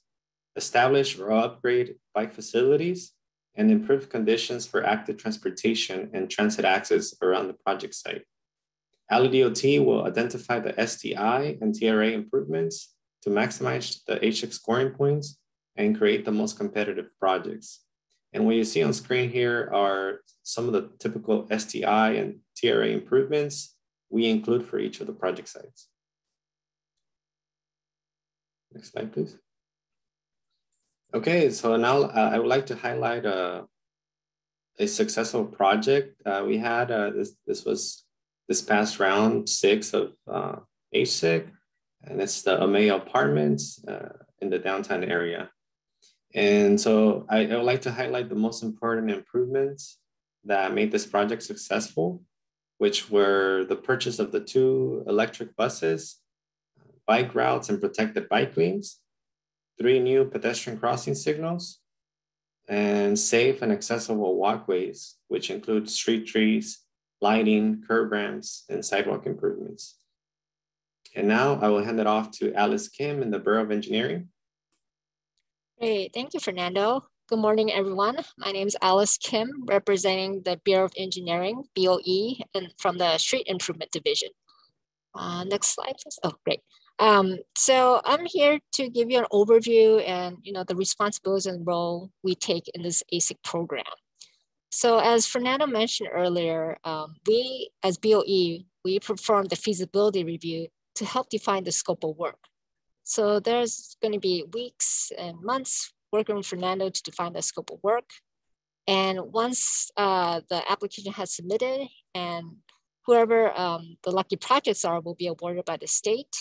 establish or upgrade bike facilities, and improve conditions for active transportation and transit access around the project site. LDOT will identify the STI and TRA improvements to maximize the AHSC scoring points and create the most competitive projects. And what you see on screen here are some of the typical STI and TRA improvements we include for each of the project sites. Next slide, please. Okay, so now I would like to highlight a successful project we had. This was this past round 6 of AHSC, and it's the Amaya Apartments in the downtown area. And so I would like to highlight the most important improvements that made this project successful, which were the purchase of the 2 electric buses, bike routes and protected bike lanes, 3 new pedestrian crossing signals, and safe and accessible walkways, which include street trees, lighting, curb ramps, and sidewalk improvements. And now I will hand it off to Alice Kim in the Bureau of Engineering. Great, thank you, Fernando. Good morning, everyone. My name is Alice Kim, representing the Bureau of Engineering, BOE, and from the Street Improvement Division. Next slide, please. Oh, great. So I'm here to give you an overview and the responsibilities and role we take in this AHSC program. So as Fernando mentioned earlier, we as BOE, we perform the feasibility review to help define the scope of work. So there's going to be weeks and months working with Fernando to define the scope of work. And once the application has submitted and whoever the lucky projects are will be awarded by the state.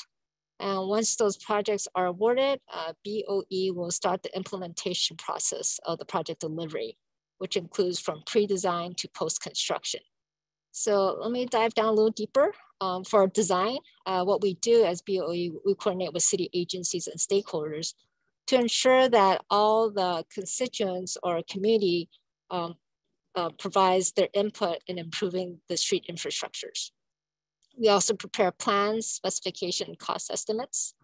And once those projects are awarded, BOE will start the implementation process of the project delivery, which includes from pre-design to post-construction. So let me dive down a little deeper. For design, what we do as BOE, we coordinate with city agencies and stakeholders to ensure that all the constituents or community provides their input in improving the street infrastructures. We also prepare plans, specification, and cost estimates.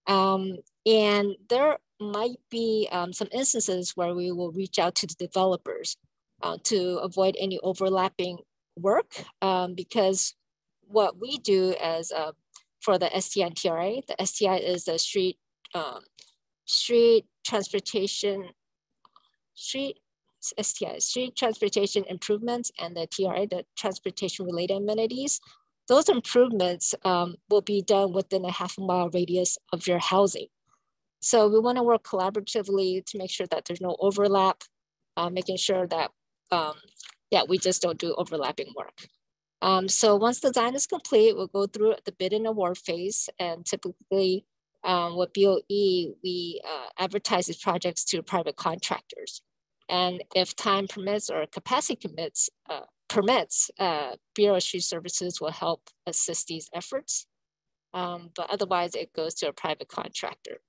And there might be some instances where we will reach out to the developers to avoid any overlapping work because what we do as for the STI and TRA, the STI is the street transportation improvements, and the TRA, the transportation related amenities. Those improvements will be done within a half-a-mile radius of your housing. So we want to work collaboratively to make sure that there's no overlap, making sure that we just don't do overlapping work. So once the design is complete, we'll go through the bid and award phase. And typically with BOE, we advertise these projects to private contractors. And if time permits or capacity permits, Bureau of Street Services will help assist these efforts. But otherwise it goes to a private contractor.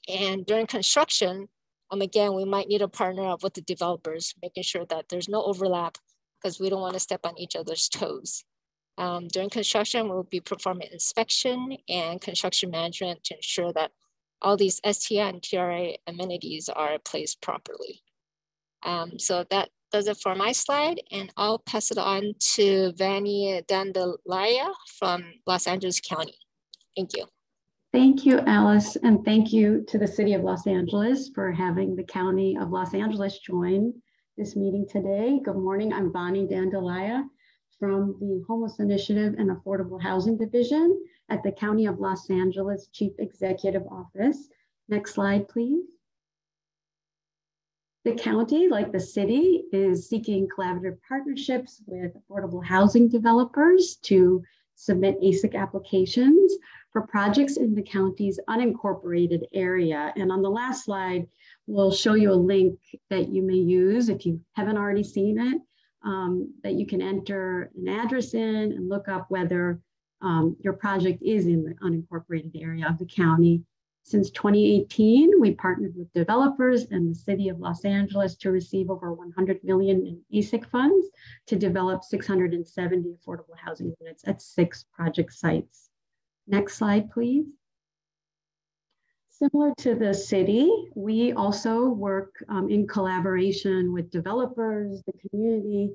And during construction, again, we might need to partner up with the developers, making sure that there's no overlap because we don't want to step on each other's toes. During construction, we'll be performing inspection and construction management to ensure that all these STI and TRA amenities are placed properly. So that does it for my slide, and I'll pass it on to Vanny Dandalaya from Los Angeles County. Thank you. Thank you, Alice, and thank you to the City of Los Angeles for having the County of Los Angeles join this meeting today. Good morning, I'm Vanny Dandalaya from the Homeless Initiative and Affordable Housing Division at the County of Los Angeles Chief Executive Office. Next slide, please. The county, like the city, is seeking collaborative partnerships with affordable housing developers to submit AHSC applications for projects in the county's unincorporated area. And on the last slide, we'll show you a link that you may use if you haven't already seen it, that you can enter an address in and look up whether your project is in the unincorporated area of the county. Since 2018, we partnered with developers and the city of Los Angeles to receive over 100 million in AHSC funds to develop 670 affordable housing units at 6 project sites. Next slide, please. Similar to the city, we also work in collaboration with developers, the community,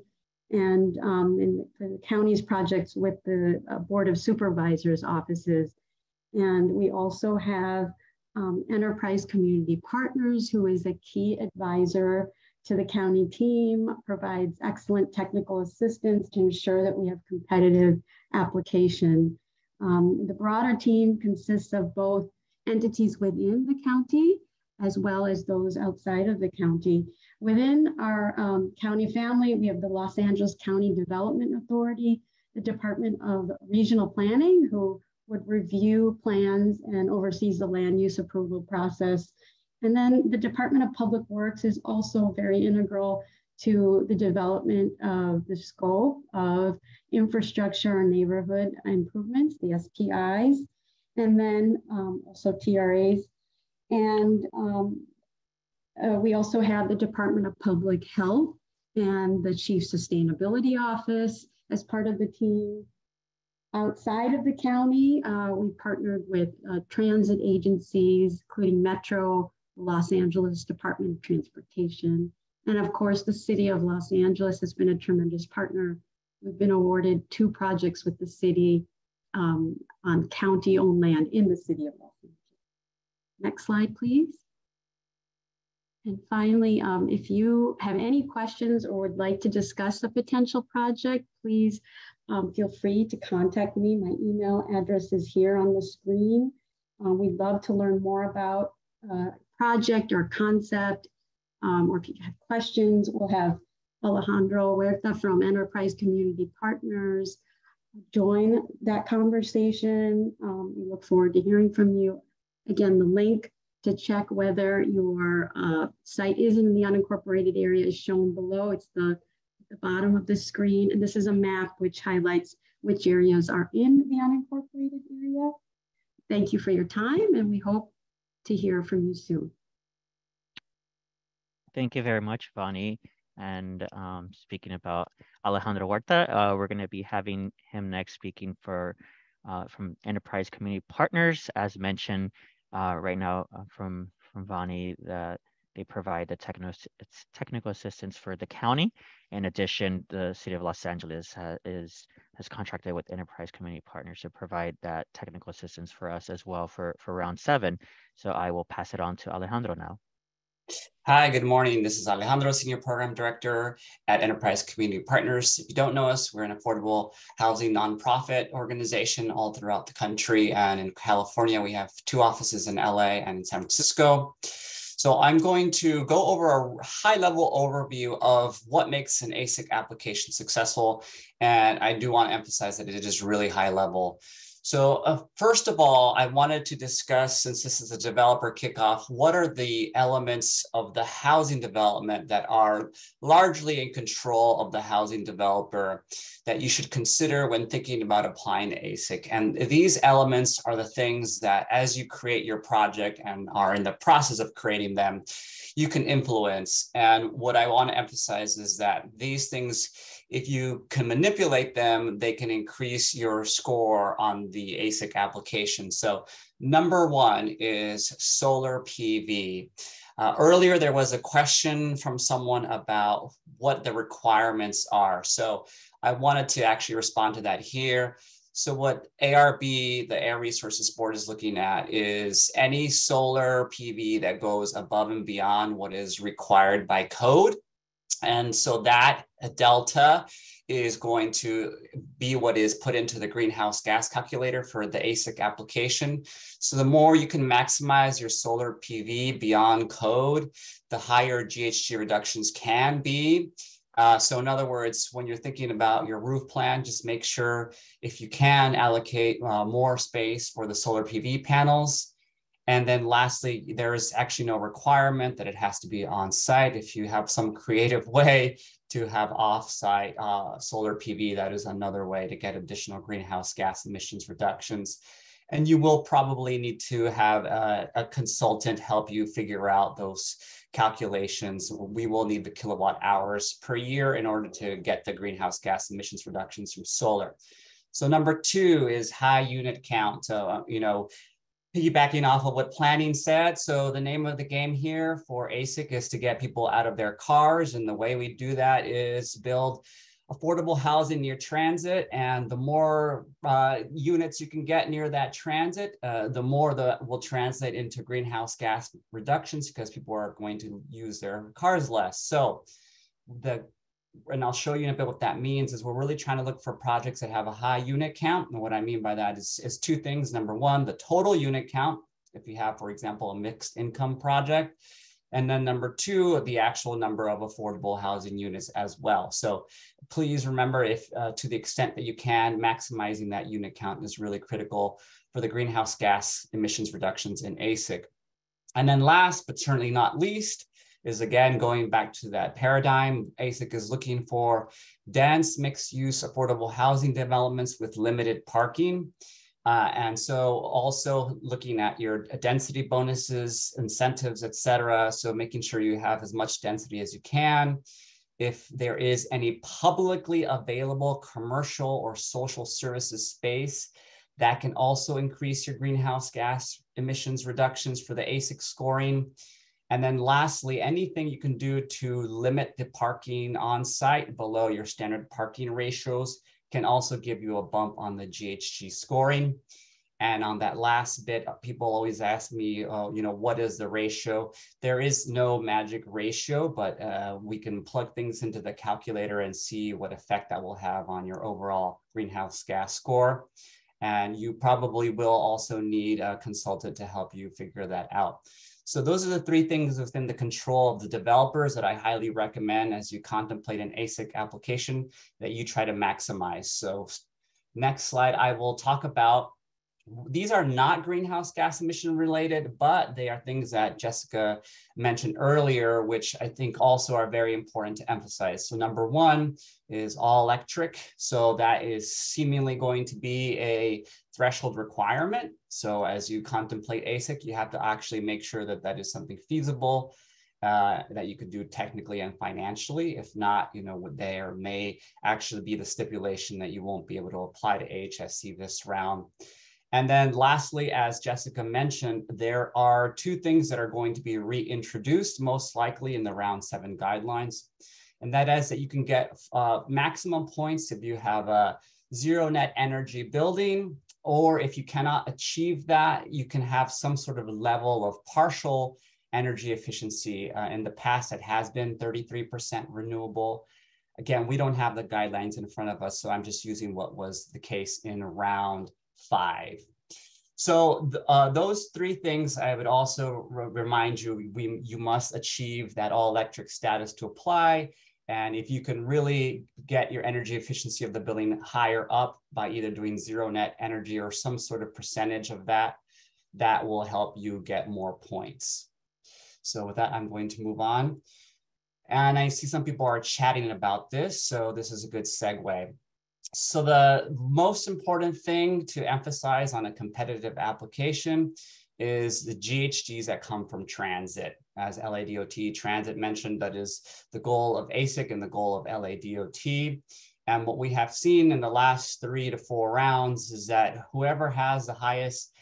and in the county's projects with the Board of Supervisors offices. And we also have Enterprise Community Partners, who is a key advisor to the county team, provides excellent technical assistance to ensure that we have competitive application. The broader team consists of both entities within the county as well as those outside of the county. Within our county family, we have the Los Angeles County Development Authority, the Department of Regional Planning, who would review plans and oversees the land use approval process. And then the Department of Public Works is also very integral to the development of the scope of infrastructure and neighborhood improvements, the SPIs, and then also TRAs. And we also have the Department of Public Health and the Chief Sustainability Office as part of the team. Outside of the county, we partnered with transit agencies, including Metro, Los Angeles Department of Transportation. And of course, the city of Los Angeles has been a tremendous partner. We've been awarded 2 projects with the city on county-owned land in the city of Los Angeles. Next slide, please. And finally, if you have any questions or would like to discuss a potential project, please feel free to contact me. My email address is here on the screen. We'd love to learn more about project or concept, or if you have questions, we'll have Alejandro Huerta from Enterprise Community Partners join that conversation. We look forward to hearing from you. Again, the link to check whether your site is in the unincorporated area is shown below. It's the bottom of the screen. And this is a map which highlights which areas are in the unincorporated area. Thank you for your time, and we hope to hear from you soon. Thank you very much, Bonnie. And speaking about Alejandro Huerta, we're going to be having him next speaking for from Enterprise Community Partners. As mentioned right now from Bonnie, that they provide the technical assistance for the county. In addition, the city of Los Angeles has contracted with Enterprise Community Partners to provide that technical assistance for us as well for round 7. So I will pass it on to Alejandro now. Hi, good morning. This is Alejandro, Senior Program Director at Enterprise Community Partners. If you don't know us, we're an affordable housing nonprofit organization all throughout the country. And in California, we have 2 offices in LA and in San Francisco. So I'm going to go over a high-level overview of what makes an AHSC application successful. And I do want to emphasize that it is really high level. So first of all, I wanted to discuss, since this is a developer kickoff, what are the elements of the housing development that are largely in control of the housing developer that you should consider when thinking about applying to AHSC. And these elements are the things that as you create your project and are in the process of creating them, you can influence. And what I want to emphasize is that these things, if you can manipulate them, they can increase your score on the AHSC application. So number 1 is solar PV. Earlier, there was a question from someone about what the requirements are. So I wanted to actually respond to that here. So what ARB, the Air Resources Board, is looking at is any solar PV that goes above and beyond what is required by code. And so that delta is going to be what is put into the greenhouse gas calculator for the AHSC application. So the more you can maximize your solar PV beyond code, the higher GHG reductions can be. So in other words, when you're thinking about your roof plan, just make sure if you can allocate more space for the solar PV panels. And then lastly, there is actually no requirement that it has to be on site. If you have some creative way to have off-site solar PV, that is another way to get additional greenhouse gas emissions reductions. And you will probably need to have a consultant help you figure out those calculations. We will need the kilowatt hours per year in order to get the greenhouse gas emissions reductions from solar. So number 2 is high unit count. So, piggybacking off of what planning said. So the name of the game here for AHSC is to get people out of their cars. And the way we do that is build affordable housing near transit. And the more units you can get near that transit, the more that will translate into greenhouse gas reductions because people are going to use their cars less. So and I'll show you in a bit what that means is we're really trying to look for projects that have a high unit count. And what I mean by that is 2 things. Number 1, the total unit count, if you have, for example, a mixed income project. And then number 2, the actual number of affordable housing units as well. So please remember, if to the extent that you can, maximizing that unit count is really critical for the greenhouse gas emissions reductions in AHSC. And then last, but certainly not least, is again, going back to that paradigm. AHSC is looking for dense mixed-use affordable housing developments with limited parking. And so also looking at your density bonuses, incentives, et cetera. So making sure you have as much density as you can. If there is any publicly available commercial or social services space, that can also increase your greenhouse gas emissions reductions for the AHSC scoring. And then lastly, anything you can do to limit the parking on site below your standard parking ratios can also give you a bump on the GHG scoring. And on that last bit, people always ask me, what is the ratio? There is no magic ratio, but we can plug things into the calculator and see what effect that will have on your overall greenhouse gas score. And you probably will also need a consultant to help you figure that out. So those are the 3 things within the control of the developers that I highly recommend as you contemplate an AHSC application that you try to maximize. So next slide, I will talk about, these are not greenhouse gas emission related, but they are things that Jessica mentioned earlier, which I think also are very important to emphasize. So number 1 is all electric. So that is seemingly going to be a threshold requirement. So as you contemplate AHSC, you have to actually make sure that that is something feasible, that you could do technically and financially. If not, there may actually be the stipulation that you won't be able to apply to AHSC this round. And then lastly, as Jessica mentioned, there are 2 things that are going to be reintroduced, most likely in the round 7 guidelines. And that is that you can get maximum points if you have a 0 net energy building, or if you cannot achieve that, you can have some sort of level of partial energy efficiency. In the past, it has been 33% renewable. Again, we don't have the guidelines in front of us, so I'm just using what was the case in round 5. So those 3 things, I would also remind you, you must achieve that all electric status to apply. And if you can really get your energy efficiency of the building higher up by either doing 0 net energy or some sort of percentage of that, that will help you get more points. So with that, I'm going to move on. And I see some people are chatting about this, so this is a good segue. So the most important thing to emphasize on a competitive application is the GHGs that come from transit. As LADOT Transit mentioned, that is the goal of AHSC and the goal of LADOT. And what we have seen in the last 3 to 4 rounds is that whoever has the highest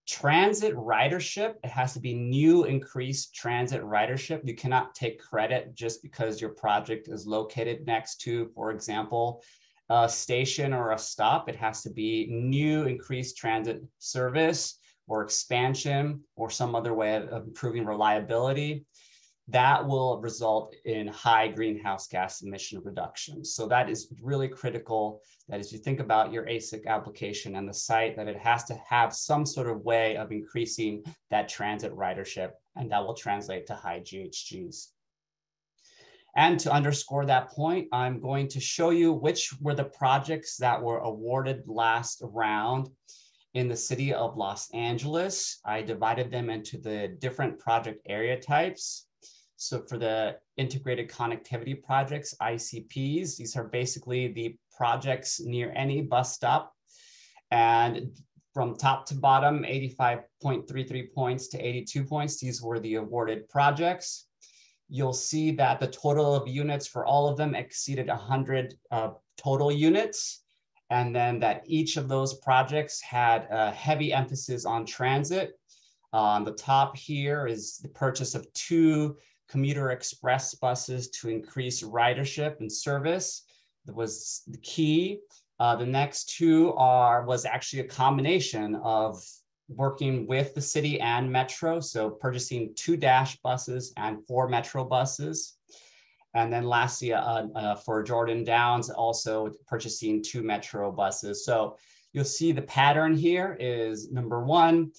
transit ridership, it has to be new increased transit ridership. You cannot take credit just because your project is located next to, for example, a station or a stop. It has to be new increased transit service or expansion or some other way of improving reliability. that will result in high greenhouse gas emission reductions. So that is really critical, that as you think about your AHSC application and the site, that it has to have some sort of way of increasing that transit ridership, and that will translate to high GHGs. And to underscore that point, I'm going to show you which were the projects that were awarded last round in the city of Los Angeles. I divided them into the different project area types. So for the integrated connectivity projects, ICPs, these are basically the projects near any bus stop. And from top to bottom, 85.33 points to 82 points, these were the awarded projects. You'll see that the total of units for all of them exceeded 100 total units. And then that each of those projects had a heavy emphasis on transit. On the top here is the purchase of 2 commuter express buses to increase ridership and service. That was the key. The next 2 was actually a combination of working with the city and Metro. So purchasing 2 Dash buses and 4 Metro buses. And then lastly, for Jordan Downs, also purchasing 2 Metro buses. So you'll see the pattern here is number 1,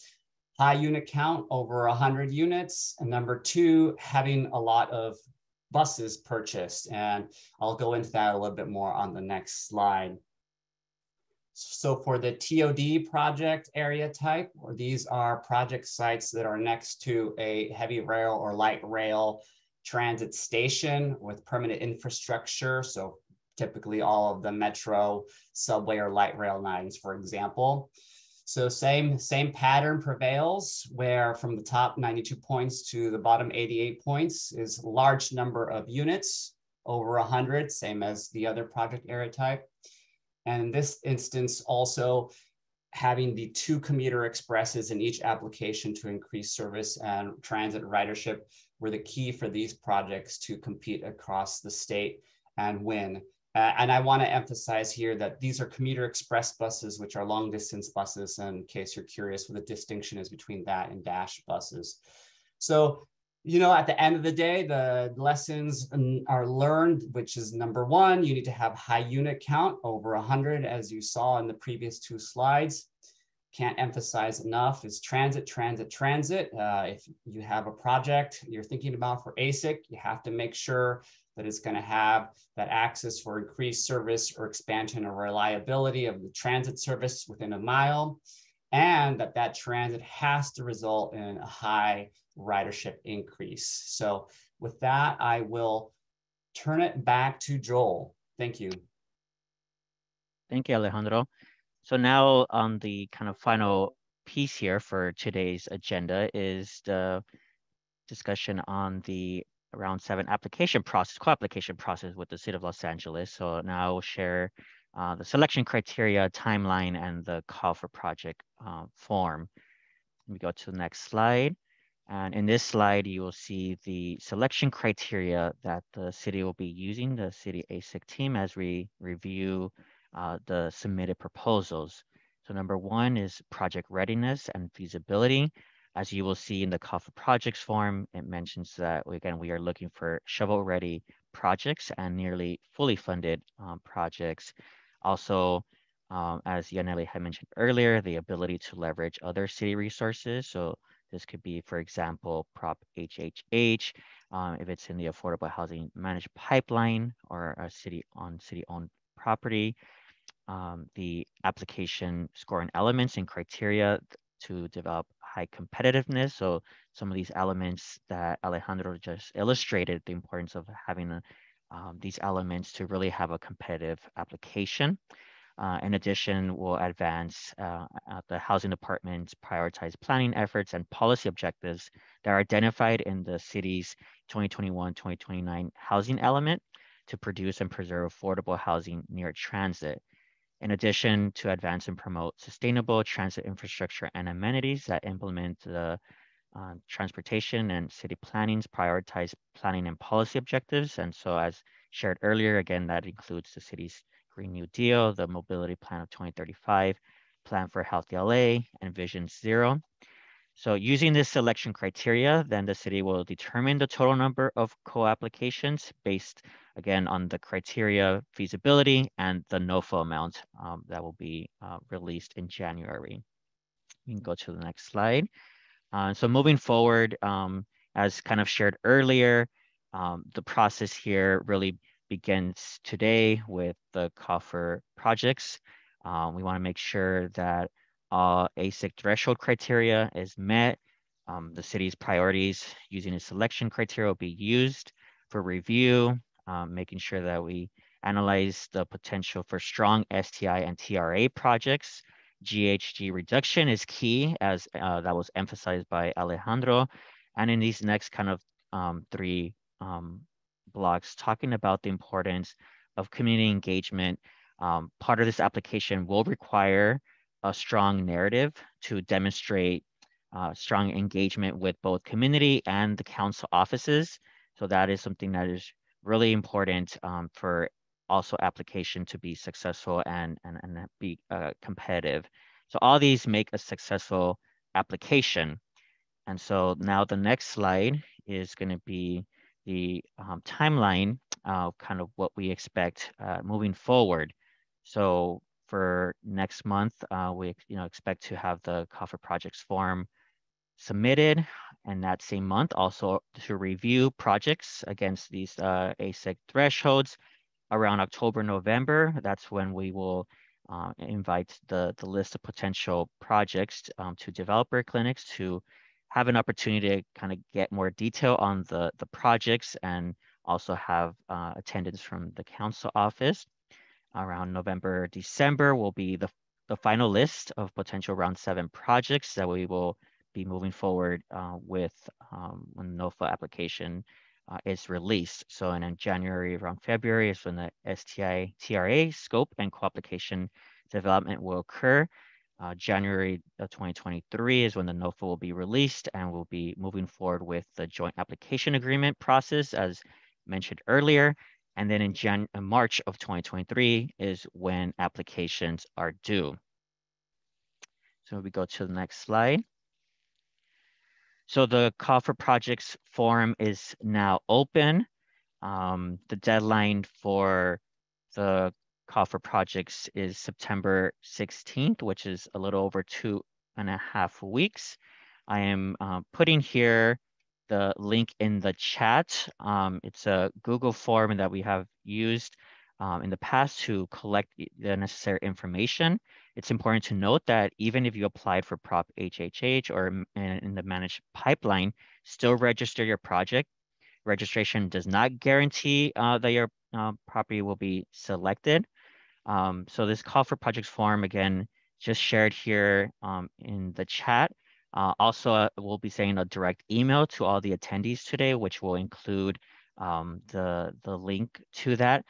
high unit count over 100 units. And number 2, having a lot of buses purchased. And I'll go into that a little bit more on the next slide. So for the TOD project area type, or these are project sites that are next to a heavy rail or light rail transit station with permanent infrastructure. So typically all of the Metro, subway, or light rail lines, for example. So same pattern prevails, where from the top 92 points to the bottom 88 points is a large number of units, over 100, same as the other project area type. And in this instance, also having the 2 commuter expresses in each application to increase service and transit ridership were the key for these projects to compete across the state and win. And I want to emphasize here that these are commuter express buses, which are long distance buses, in case you're curious what the distinction is between that and Dash buses. So, you know, at the end of the day, the lessons are learned, which is number 1, you need to have high unit count over 100, as you saw in the previous 2 slides. Can't emphasize enough is transit, transit, transit. If you have a project you're thinking about for AHSC, you have to make sure that it's going to have that access for increased service or expansion or reliability of the transit service within a mile, and that transit has to result in a high ridership increase. So with that, I will turn it back to Joel. Thank you. Thank you, Alejandro. So now on the kind of final piece here for today's agenda is the discussion on the Round 7 application process, co-application process with the City of Los Angeles. So now I will share the selection criteria, timeline, and the call for project form. We go to the next slide. And in this slide, you will see the selection criteria that the city will be using, the city AHSC team, as we review the submitted proposals. So number 1 is project readiness and feasibility. As you will see in the call for projects form, it mentions that, again, we are looking for shovel-ready projects and nearly fully funded projects. Also, as Yaneli had mentioned earlier, the ability to leverage other city resources. So this could be, for example, Prop HHH, if it's in the affordable housing managed pipeline or a city-owned property. The application scoring elements and criteria to develop high competitiveness. So some of these elements that Alejandro just illustrated, the importance of having these elements to really have a competitive application. In addition, we'll advance the housing department's prioritized planning efforts and policy objectives that are identified in the city's 2021-2029 housing element to produce and preserve affordable housing near transit. In addition, to advance and promote sustainable transit infrastructure and amenities that implement the transportation and city planning's prioritized planning and policy objectives. And so as shared earlier, again, that includes the city's Green New Deal, the Mobility Plan of 2035, Plan for Healthy LA, and Vision Zero. So using this selection criteria, then the city will determine the total number of co-applications based, again, on the criteria, feasibility, and the NOFA amount that will be released in January. You can go to the next slide. So moving forward, as kind of shared earlier, the process here really begins today with the COFR projects. We want to make sure that AHSC threshold criteria is met. The city's priorities using a selection criteria will be used for review, making sure that we analyze the potential for strong STI and TRA projects. GHG reduction is key, as that was emphasized by Alejandro. And in these next kind of three blocks, talking about the importance of community engagement. Part of this application will require a strong narrative to demonstrate strong engagement with both community and the council offices. So that is something that is really important for also application to be successful and be competitive. So all these make a successful application. And so now the next slide is going to be the timeline of kind of what we expect moving forward. So for next month, we expect to have the COFR projects form submitted, and that same month also to review projects against these AHSC thresholds. Around October, November, that's when we will invite the list of potential projects to developer clinics to have an opportunity to kind of get more detail on the projects and also have attendance from the council office. Around November, December will be the final list of potential round 7 projects that we will be moving forward with when NOFA application is released. So in January, around February is when the STI TRA scope and co-application development will occur. January of 2023 is when the NOFA will be released, and we'll be moving forward with the joint application agreement process as mentioned earlier. And then in March of 2023 is when applications are due. So we go to the next slide. So the COFR projects form is now open. The deadline for the COFR projects is September 16th, which is a little over 2.5 weeks. I am putting here the link in the chat. It's a Google form that we have used in the past to collect the necessary information. It's important to note that even if you applied for Prop HHH or in the managed pipeline, still register your project. Registration does not guarantee that your property will be selected. So this call for projects form, again, just shared here in the chat. Also, we'll be sending a direct email to all the attendees today, which will include the link to that.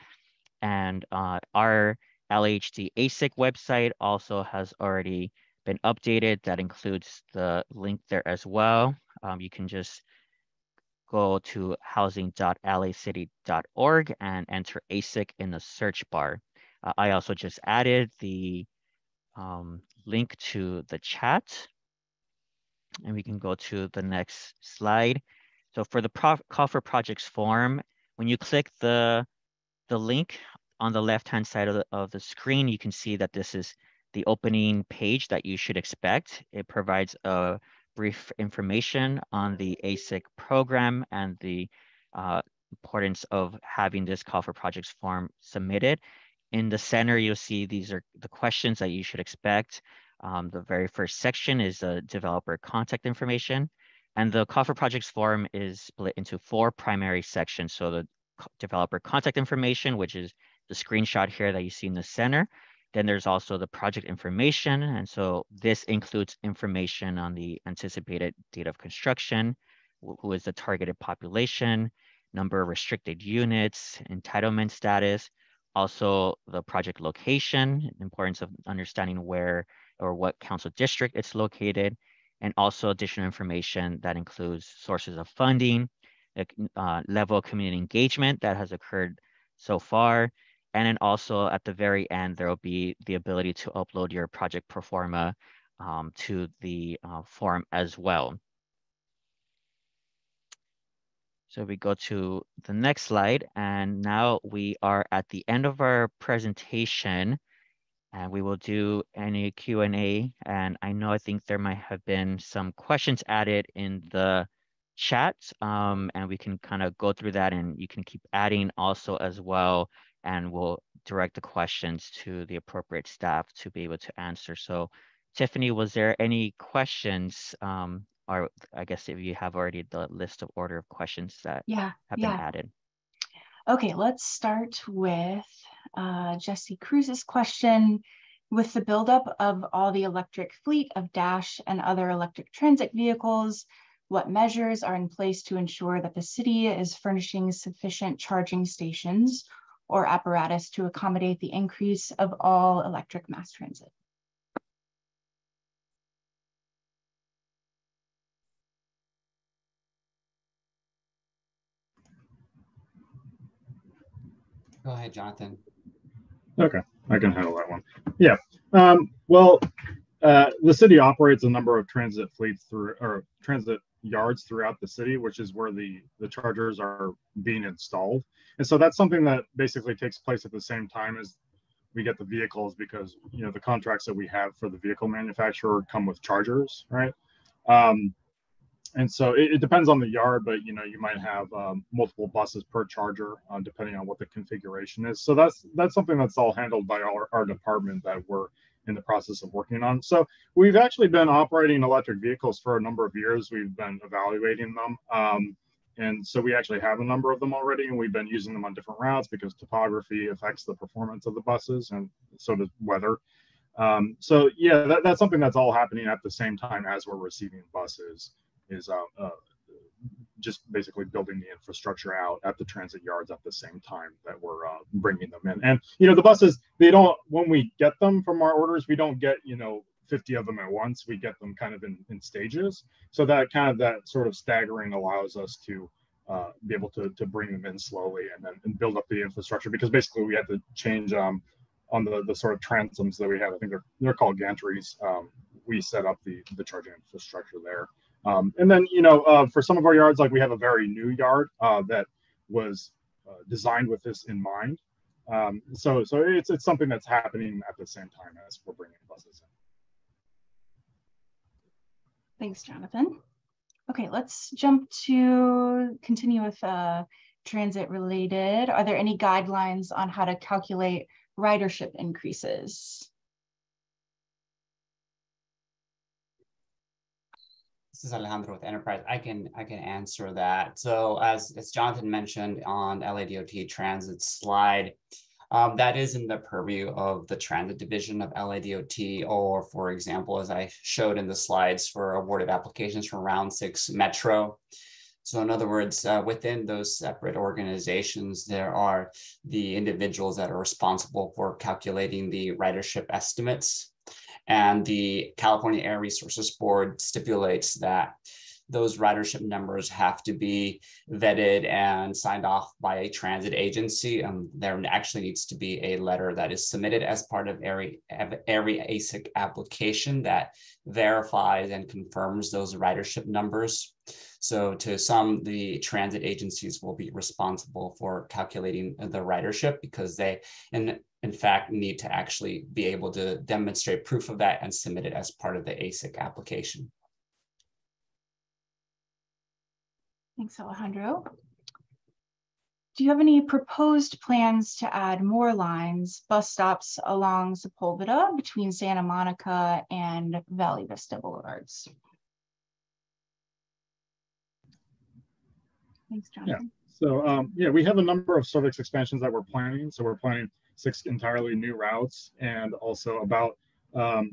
And our LHD AHSC website also has already been updated. That includes the link there as well. You can just go to housing.lacity.org and enter AHSC in the search bar. I also just added the link to the chat. And we can go to the next slide. So for the call for projects form, when you click the link on the left-hand side of the screen, you can see that this is the opening page that you should expect. It provides a brief information on the AHSC program and the importance of having this call for projects form submitted. In the center, you'll see these are the questions that you should expect. The very first section is the developer contact information, and the call for projects form is split into 4 primary sections. So the developer contact information, which is the screenshot here that you see in the center. Then there's also the project information. And so this includes information on the anticipated date of construction, who is the targeted population, number of restricted units, entitlement status, also the project location, importance of understanding where or what council district it's located, and also additional information that includes sources of funding, level of community engagement that has occurred so far. And then also at the very end, there will be the ability to upload your project pro forma to the form as well. So we go to the next slide, and now we are at the end of our presentation, and we will do any Q&A. And I think there might have been some questions added in the chat, and we can kind of go through that, and you can keep adding also as well, and we'll direct the questions to the appropriate staff to be able to answer. So Tiffany, was there any questions? Or I guess if you have already the list of order of questions that have been added. Okay, let's start with Jesse Cruz's question. With the buildup of all the electric fleet of Dash and other electric transit vehicles, what measures are in place to ensure that the city is furnishing sufficient charging stations or apparatus to accommodate the increase of all electric mass transit? Go ahead, Jonathan. Okay, I can handle that one. Yeah. The city operates a number of transit fleets or transit yards throughout the city, which is where the chargers are being installed. And so that's something that basically takes place at the same time as we get the vehicles, because the contracts that we have for the vehicle manufacturer come with chargers, right? And so it depends on the yard, but you might have multiple buses per charger, depending on what the configuration is. So that's something that's all handled by our department that we're in the process of working on. So we've actually been operating electric vehicles for a number of years. We've been evaluating them. And so we actually have a number of them already, and we've been using them on different routes because topography affects the performance of the buses, and so does weather. So yeah, that's something that's all happening at the same time as we're receiving buses, is just basically building the infrastructure out at the transit yards at the same time that we're bringing them in. And the buses, when we get them from our orders, we don't get 50 of them at once. We get them kind of in stages, so that sort of staggering allows us to be able to bring them in slowly and build up the infrastructure, because basically we had to change on the sort of transoms that we have. I think they're called gantries. We set up the charging infrastructure there. And then, for some of our yards, like we have a very new yard that was designed with this in mind. So it's something that's happening at the same time as we're bringing buses in. Thanks, Jonathan. Okay, let's continue with transit related. Are there any guidelines on how to calculate ridership increases? This is Alejandro with Enterprise. I can answer that. So as Jonathan mentioned on LADOT Transit slide, that is in the purview of the transit division of LADOT, or for example, as I showed in the slides for awarded applications from Round 6 Metro. So in other words, within those separate organizations, there are the individuals that are responsible for calculating the ridership estimates. And the California Air Resources Board stipulates that those ridership numbers have to be vetted and signed off by a transit agency. There actually needs to be a letter that is submitted as part of every AHSC application that verifies and confirms those ridership numbers. So to some, the transit agencies will be responsible for calculating the ridership, because they, in fact, need to actually be able to demonstrate proof of that and submit it as part of the AHSC application. Thanks, Alejandro. Do you have any proposed plans to add more lines, bus stops along Sepulveda between Santa Monica and Valley Vista Boulevards? Thanks, Jonathan. Yeah. So we have a number of service expansions that we're planning. So we're planning 6 entirely new routes, and also about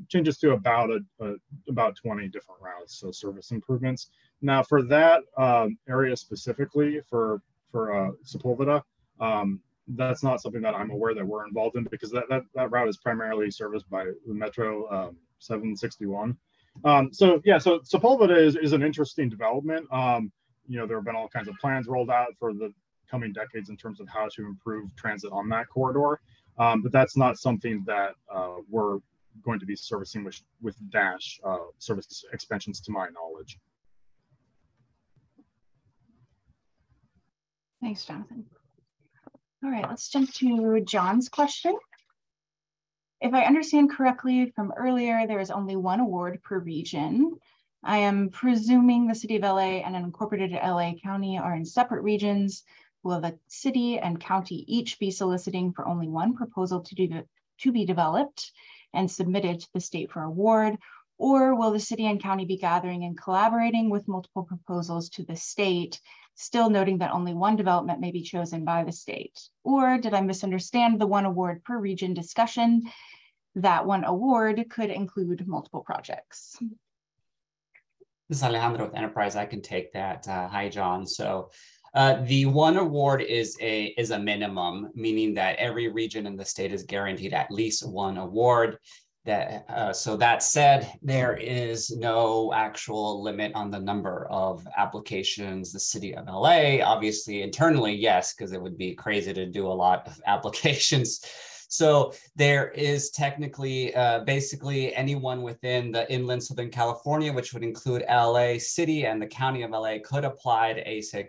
changes to about 20 different routes, so service improvements. Now for that area specifically for Sepulveda, that's not something that I'm aware that we're involved in, because that route is primarily serviced by the Metro 761. So Sepulveda is an interesting development. There have been all kinds of plans rolled out for the coming decades in terms of how to improve transit on that corridor. But that's not something that we're going to be servicing with Dash service expansions to my knowledge. Thanks, Jonathan. All right, let's jump to John's question. If I understand correctly from earlier, there is only one award per region. I am presuming the City of LA and an incorporated LA County are in separate regions. Will the city and county each be soliciting for only one proposal to be developed and submitted to the state for award? Or will the city and county be gathering and collaborating with multiple proposals to the state, still noting that only one development may be chosen by the state? Or did I misunderstand the one award per region discussion? That one award could include multiple projects. This is Alejandro with Enterprise. I can take that. Hi, John. So the one award is a minimum, meaning that every region in the state is guaranteed at least one award. So that said, there is no actual limit on the number of applications. The City of LA, obviously internally, yes, because it would be crazy to do a lot of applications. So there is technically basically anyone within the inland Southern California, which would include LA City and the County of LA, could apply to AHSC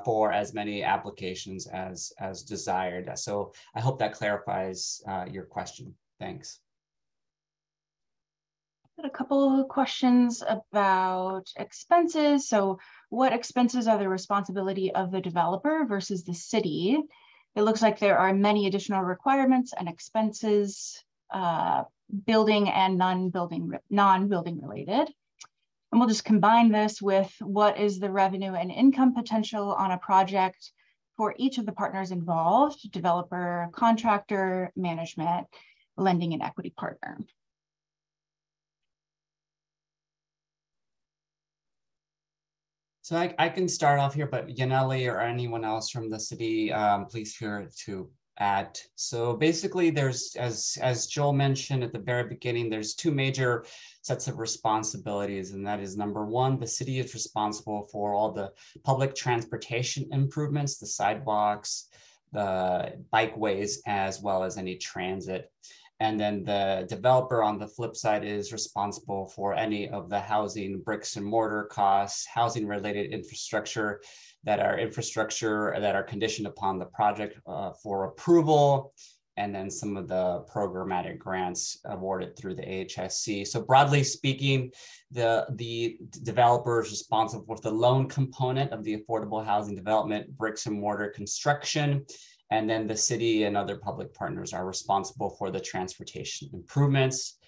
for as many applications as desired. So I hope that clarifies your question. Thanks. A couple of questions about expenses. So what expenses are the responsibility of the developer versus the city? It looks like there are many additional requirements and expenses, building and non-building related. And we'll just combine this with what is the revenue and income potential on a project for each of the partners involved: developer, contractor, management, lending, and equity partner. So I can start off here, but Yaneli or anyone else from the city, please feel free to add. So basically there's, as Joel mentioned at the very beginning, there's two major sets of responsibilities. And that is, number one, the city is responsible for all the public transportation improvements, the sidewalks, the bikeways, as well as any transit. And then the developer on the flip side is responsible for any of the housing bricks and mortar costs, housing related infrastructure that are conditioned upon the project for approval, and then some of the programmatic grants awarded through the AHSC. So broadly speaking, the developer is responsible for the loan component of the affordable housing development, bricks and mortar construction. And then the city and other public partners are responsible for the transportation improvements.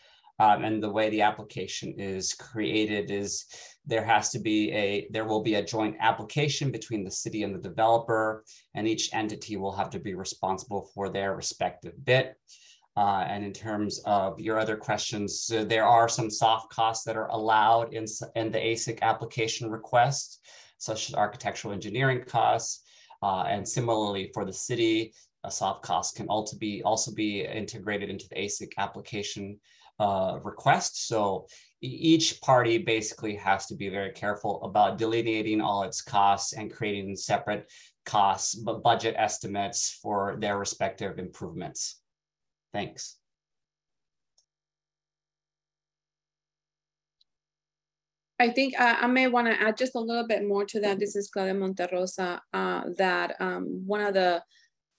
And the way the application is created is there will be a joint application between the city and the developer, and each entity will have to be responsible for their respective bit. And in terms of your other questions, there are some soft costs that are allowed in the AHSC application request, such as architectural engineering costs. And similarly for the city, a soft cost can also be integrated into the AHSC application request. So each party basically has to be very careful about delineating all its costs and creating separate costs, but budget estimates for their respective improvements. Thanks. I think I may want to add just a little bit more to that. This is Claudia Monterrosa, that one of the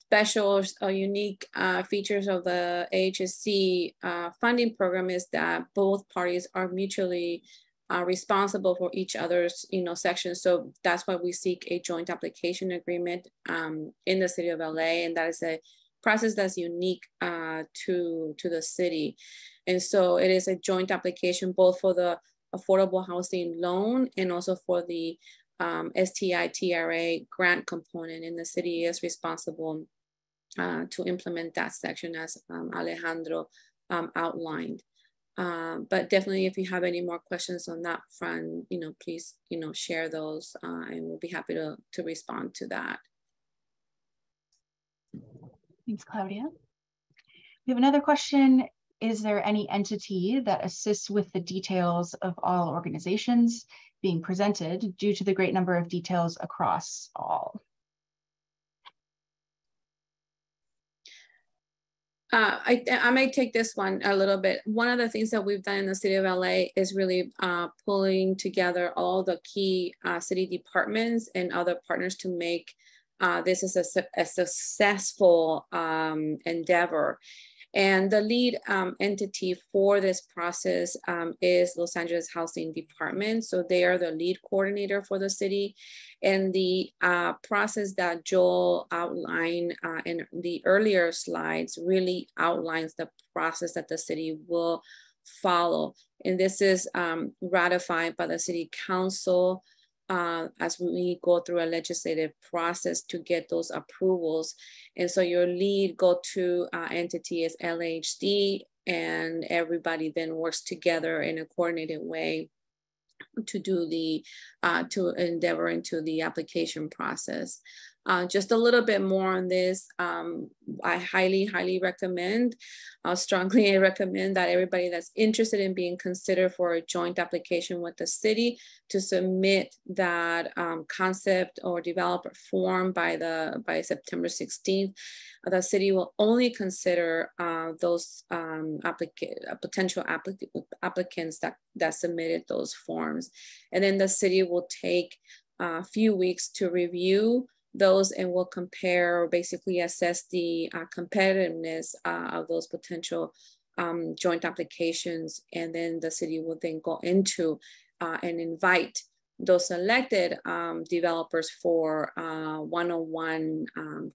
special or unique features of the AHSC funding program is that both parties are mutually responsible for each other's sections. So that's why we seek a joint application agreement in the city of LA, and that is a process that's unique to the city. And so it is a joint application both for the affordable housing loan and also for the STI TRA grant component, and the city is responsible to implement that section as Alejandro outlined. But definitely, if you have any more questions on that front, please share those, and we'll be happy to respond to that. Thanks, Claudia. We have another question. Is there any entity that assists with the details of all organizations being presented due to the great number of details across all? I may take this one a little bit. One of the things that we've done in the city of LA is really pulling together all the key city departments and other partners to make this is a successful endeavor. And the lead entity for this process is Los Angeles Housing Department. So they are the lead coordinator for the city. And the process that Joel outlined in the earlier slides really outlines the process that the city will follow. And this is ratified by the city council as we go through a legislative process to get those approvals. And so your lead go-to entity is LAHD, and everybody then works together in a coordinated way to do the, to endeavor into the application process. Just a little bit more on this. I highly recommend, strongly recommend that everybody that's interested in being considered for a joint application with the city to submit that concept or developer form by September 16th. The city will only consider those potential applicants that submitted those forms. And then the city will take a few weeks to review those and will compare or basically assess the competitiveness of those potential joint applications. And then the city will then go into and invite those selected developers for one-on-one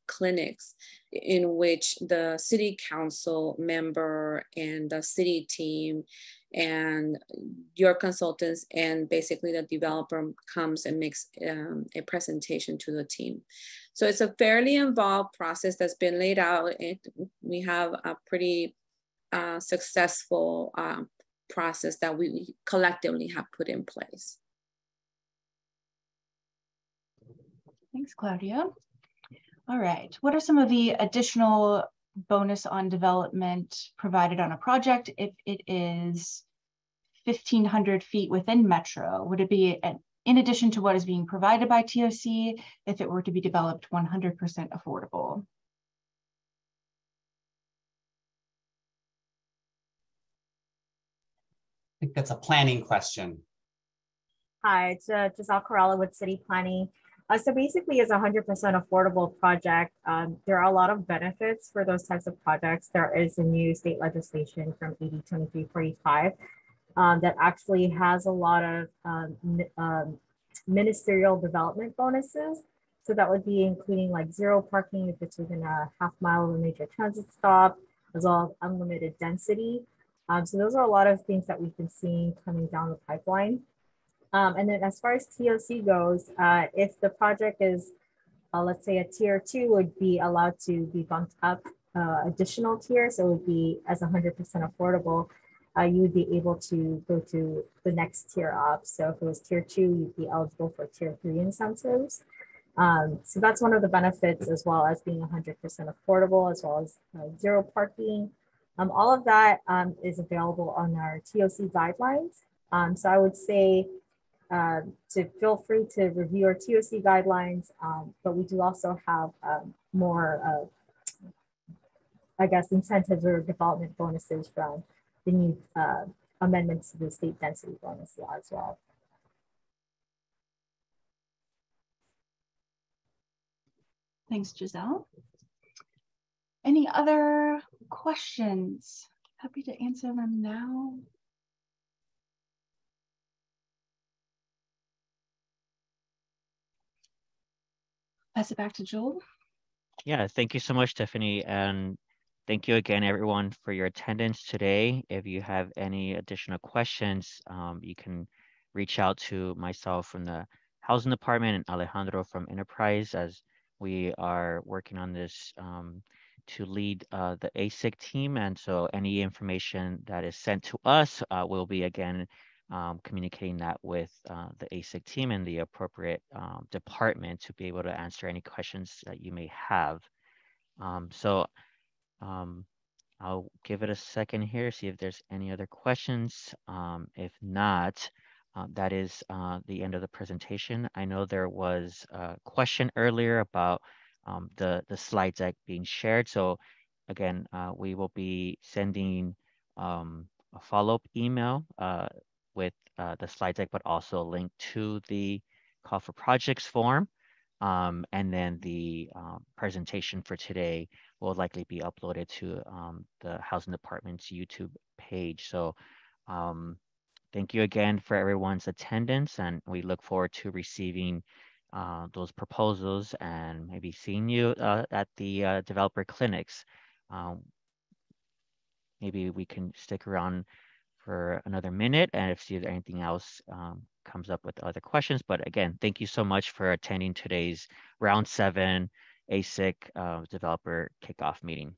clinics in which the city council member and the city team and your consultants and basically the developer comes and makes a presentation to the team. So it's a fairly involved process that's been laid out. We have a pretty successful process that we collectively have put in place. Thanks, Claudia. All right, what are some of the additional bonus on development provided on a project if it is 1,500 feet within Metro? Would it be in addition to what is being provided by TOC if it were to be developed 100% affordable? I think that's a planning question. Hi, it's Giselle Corella with City Planning. So basically, it's a 100% affordable project. There are a lot of benefits for those types of projects. There is a new state legislation from AB 2345 that actually has a lot of ministerial development bonuses. So that would be including like zero parking if it's within a half mile of a major transit stop, as well as unlimited density. So those are a lot of things that we've been seeing coming down the pipeline. And then as far as TOC goes, if the project is, let's say a tier 2 would be allowed to be bumped up additional tiers, so it would be as 100% affordable, you would be able to go to the next tier up. So if it was tier 2, you'd be eligible for tier 3 incentives. So that's one of the benefits, as well as being 100% affordable, as well as zero parking. All of that is available on our TOC guidelines. So I would say to feel free to review our TOC guidelines, but we do also have more, I guess, incentives or development bonuses from the new amendments to the state density bonus law as well. Thanks, Giselle. Any other questions? Happy to answer them now. Pass it back to Joel. Yeah, thank you so much, Tiffany. And thank you again, everyone, for your attendance today. If you have any additional questions, you can reach out to myself from the Housing Department and Alejandro from Enterprise, as we are working on this to lead the AHSC team. And so any information that is sent to us will be, again, communicating that with the AHSC team and the appropriate department to be able to answer any questions that you may have. I'll give it a second here, see if there's any other questions. If not, that is the end of the presentation. I know there was a question earlier about the slide deck being shared. So again, we will be sending a follow-up email with the slide deck, but also a link to the call for projects form. And then the presentation for today will likely be uploaded to the Housing Department's YouTube page. So thank you again for everyone's attendance, and we look forward to receiving those proposals and maybe seeing you at the developer clinics. Maybe we can stick around for another minute and if see if anything else comes up with other questions. But again, thank you so much for attending today's round 7 AHSC developer kickoff meeting.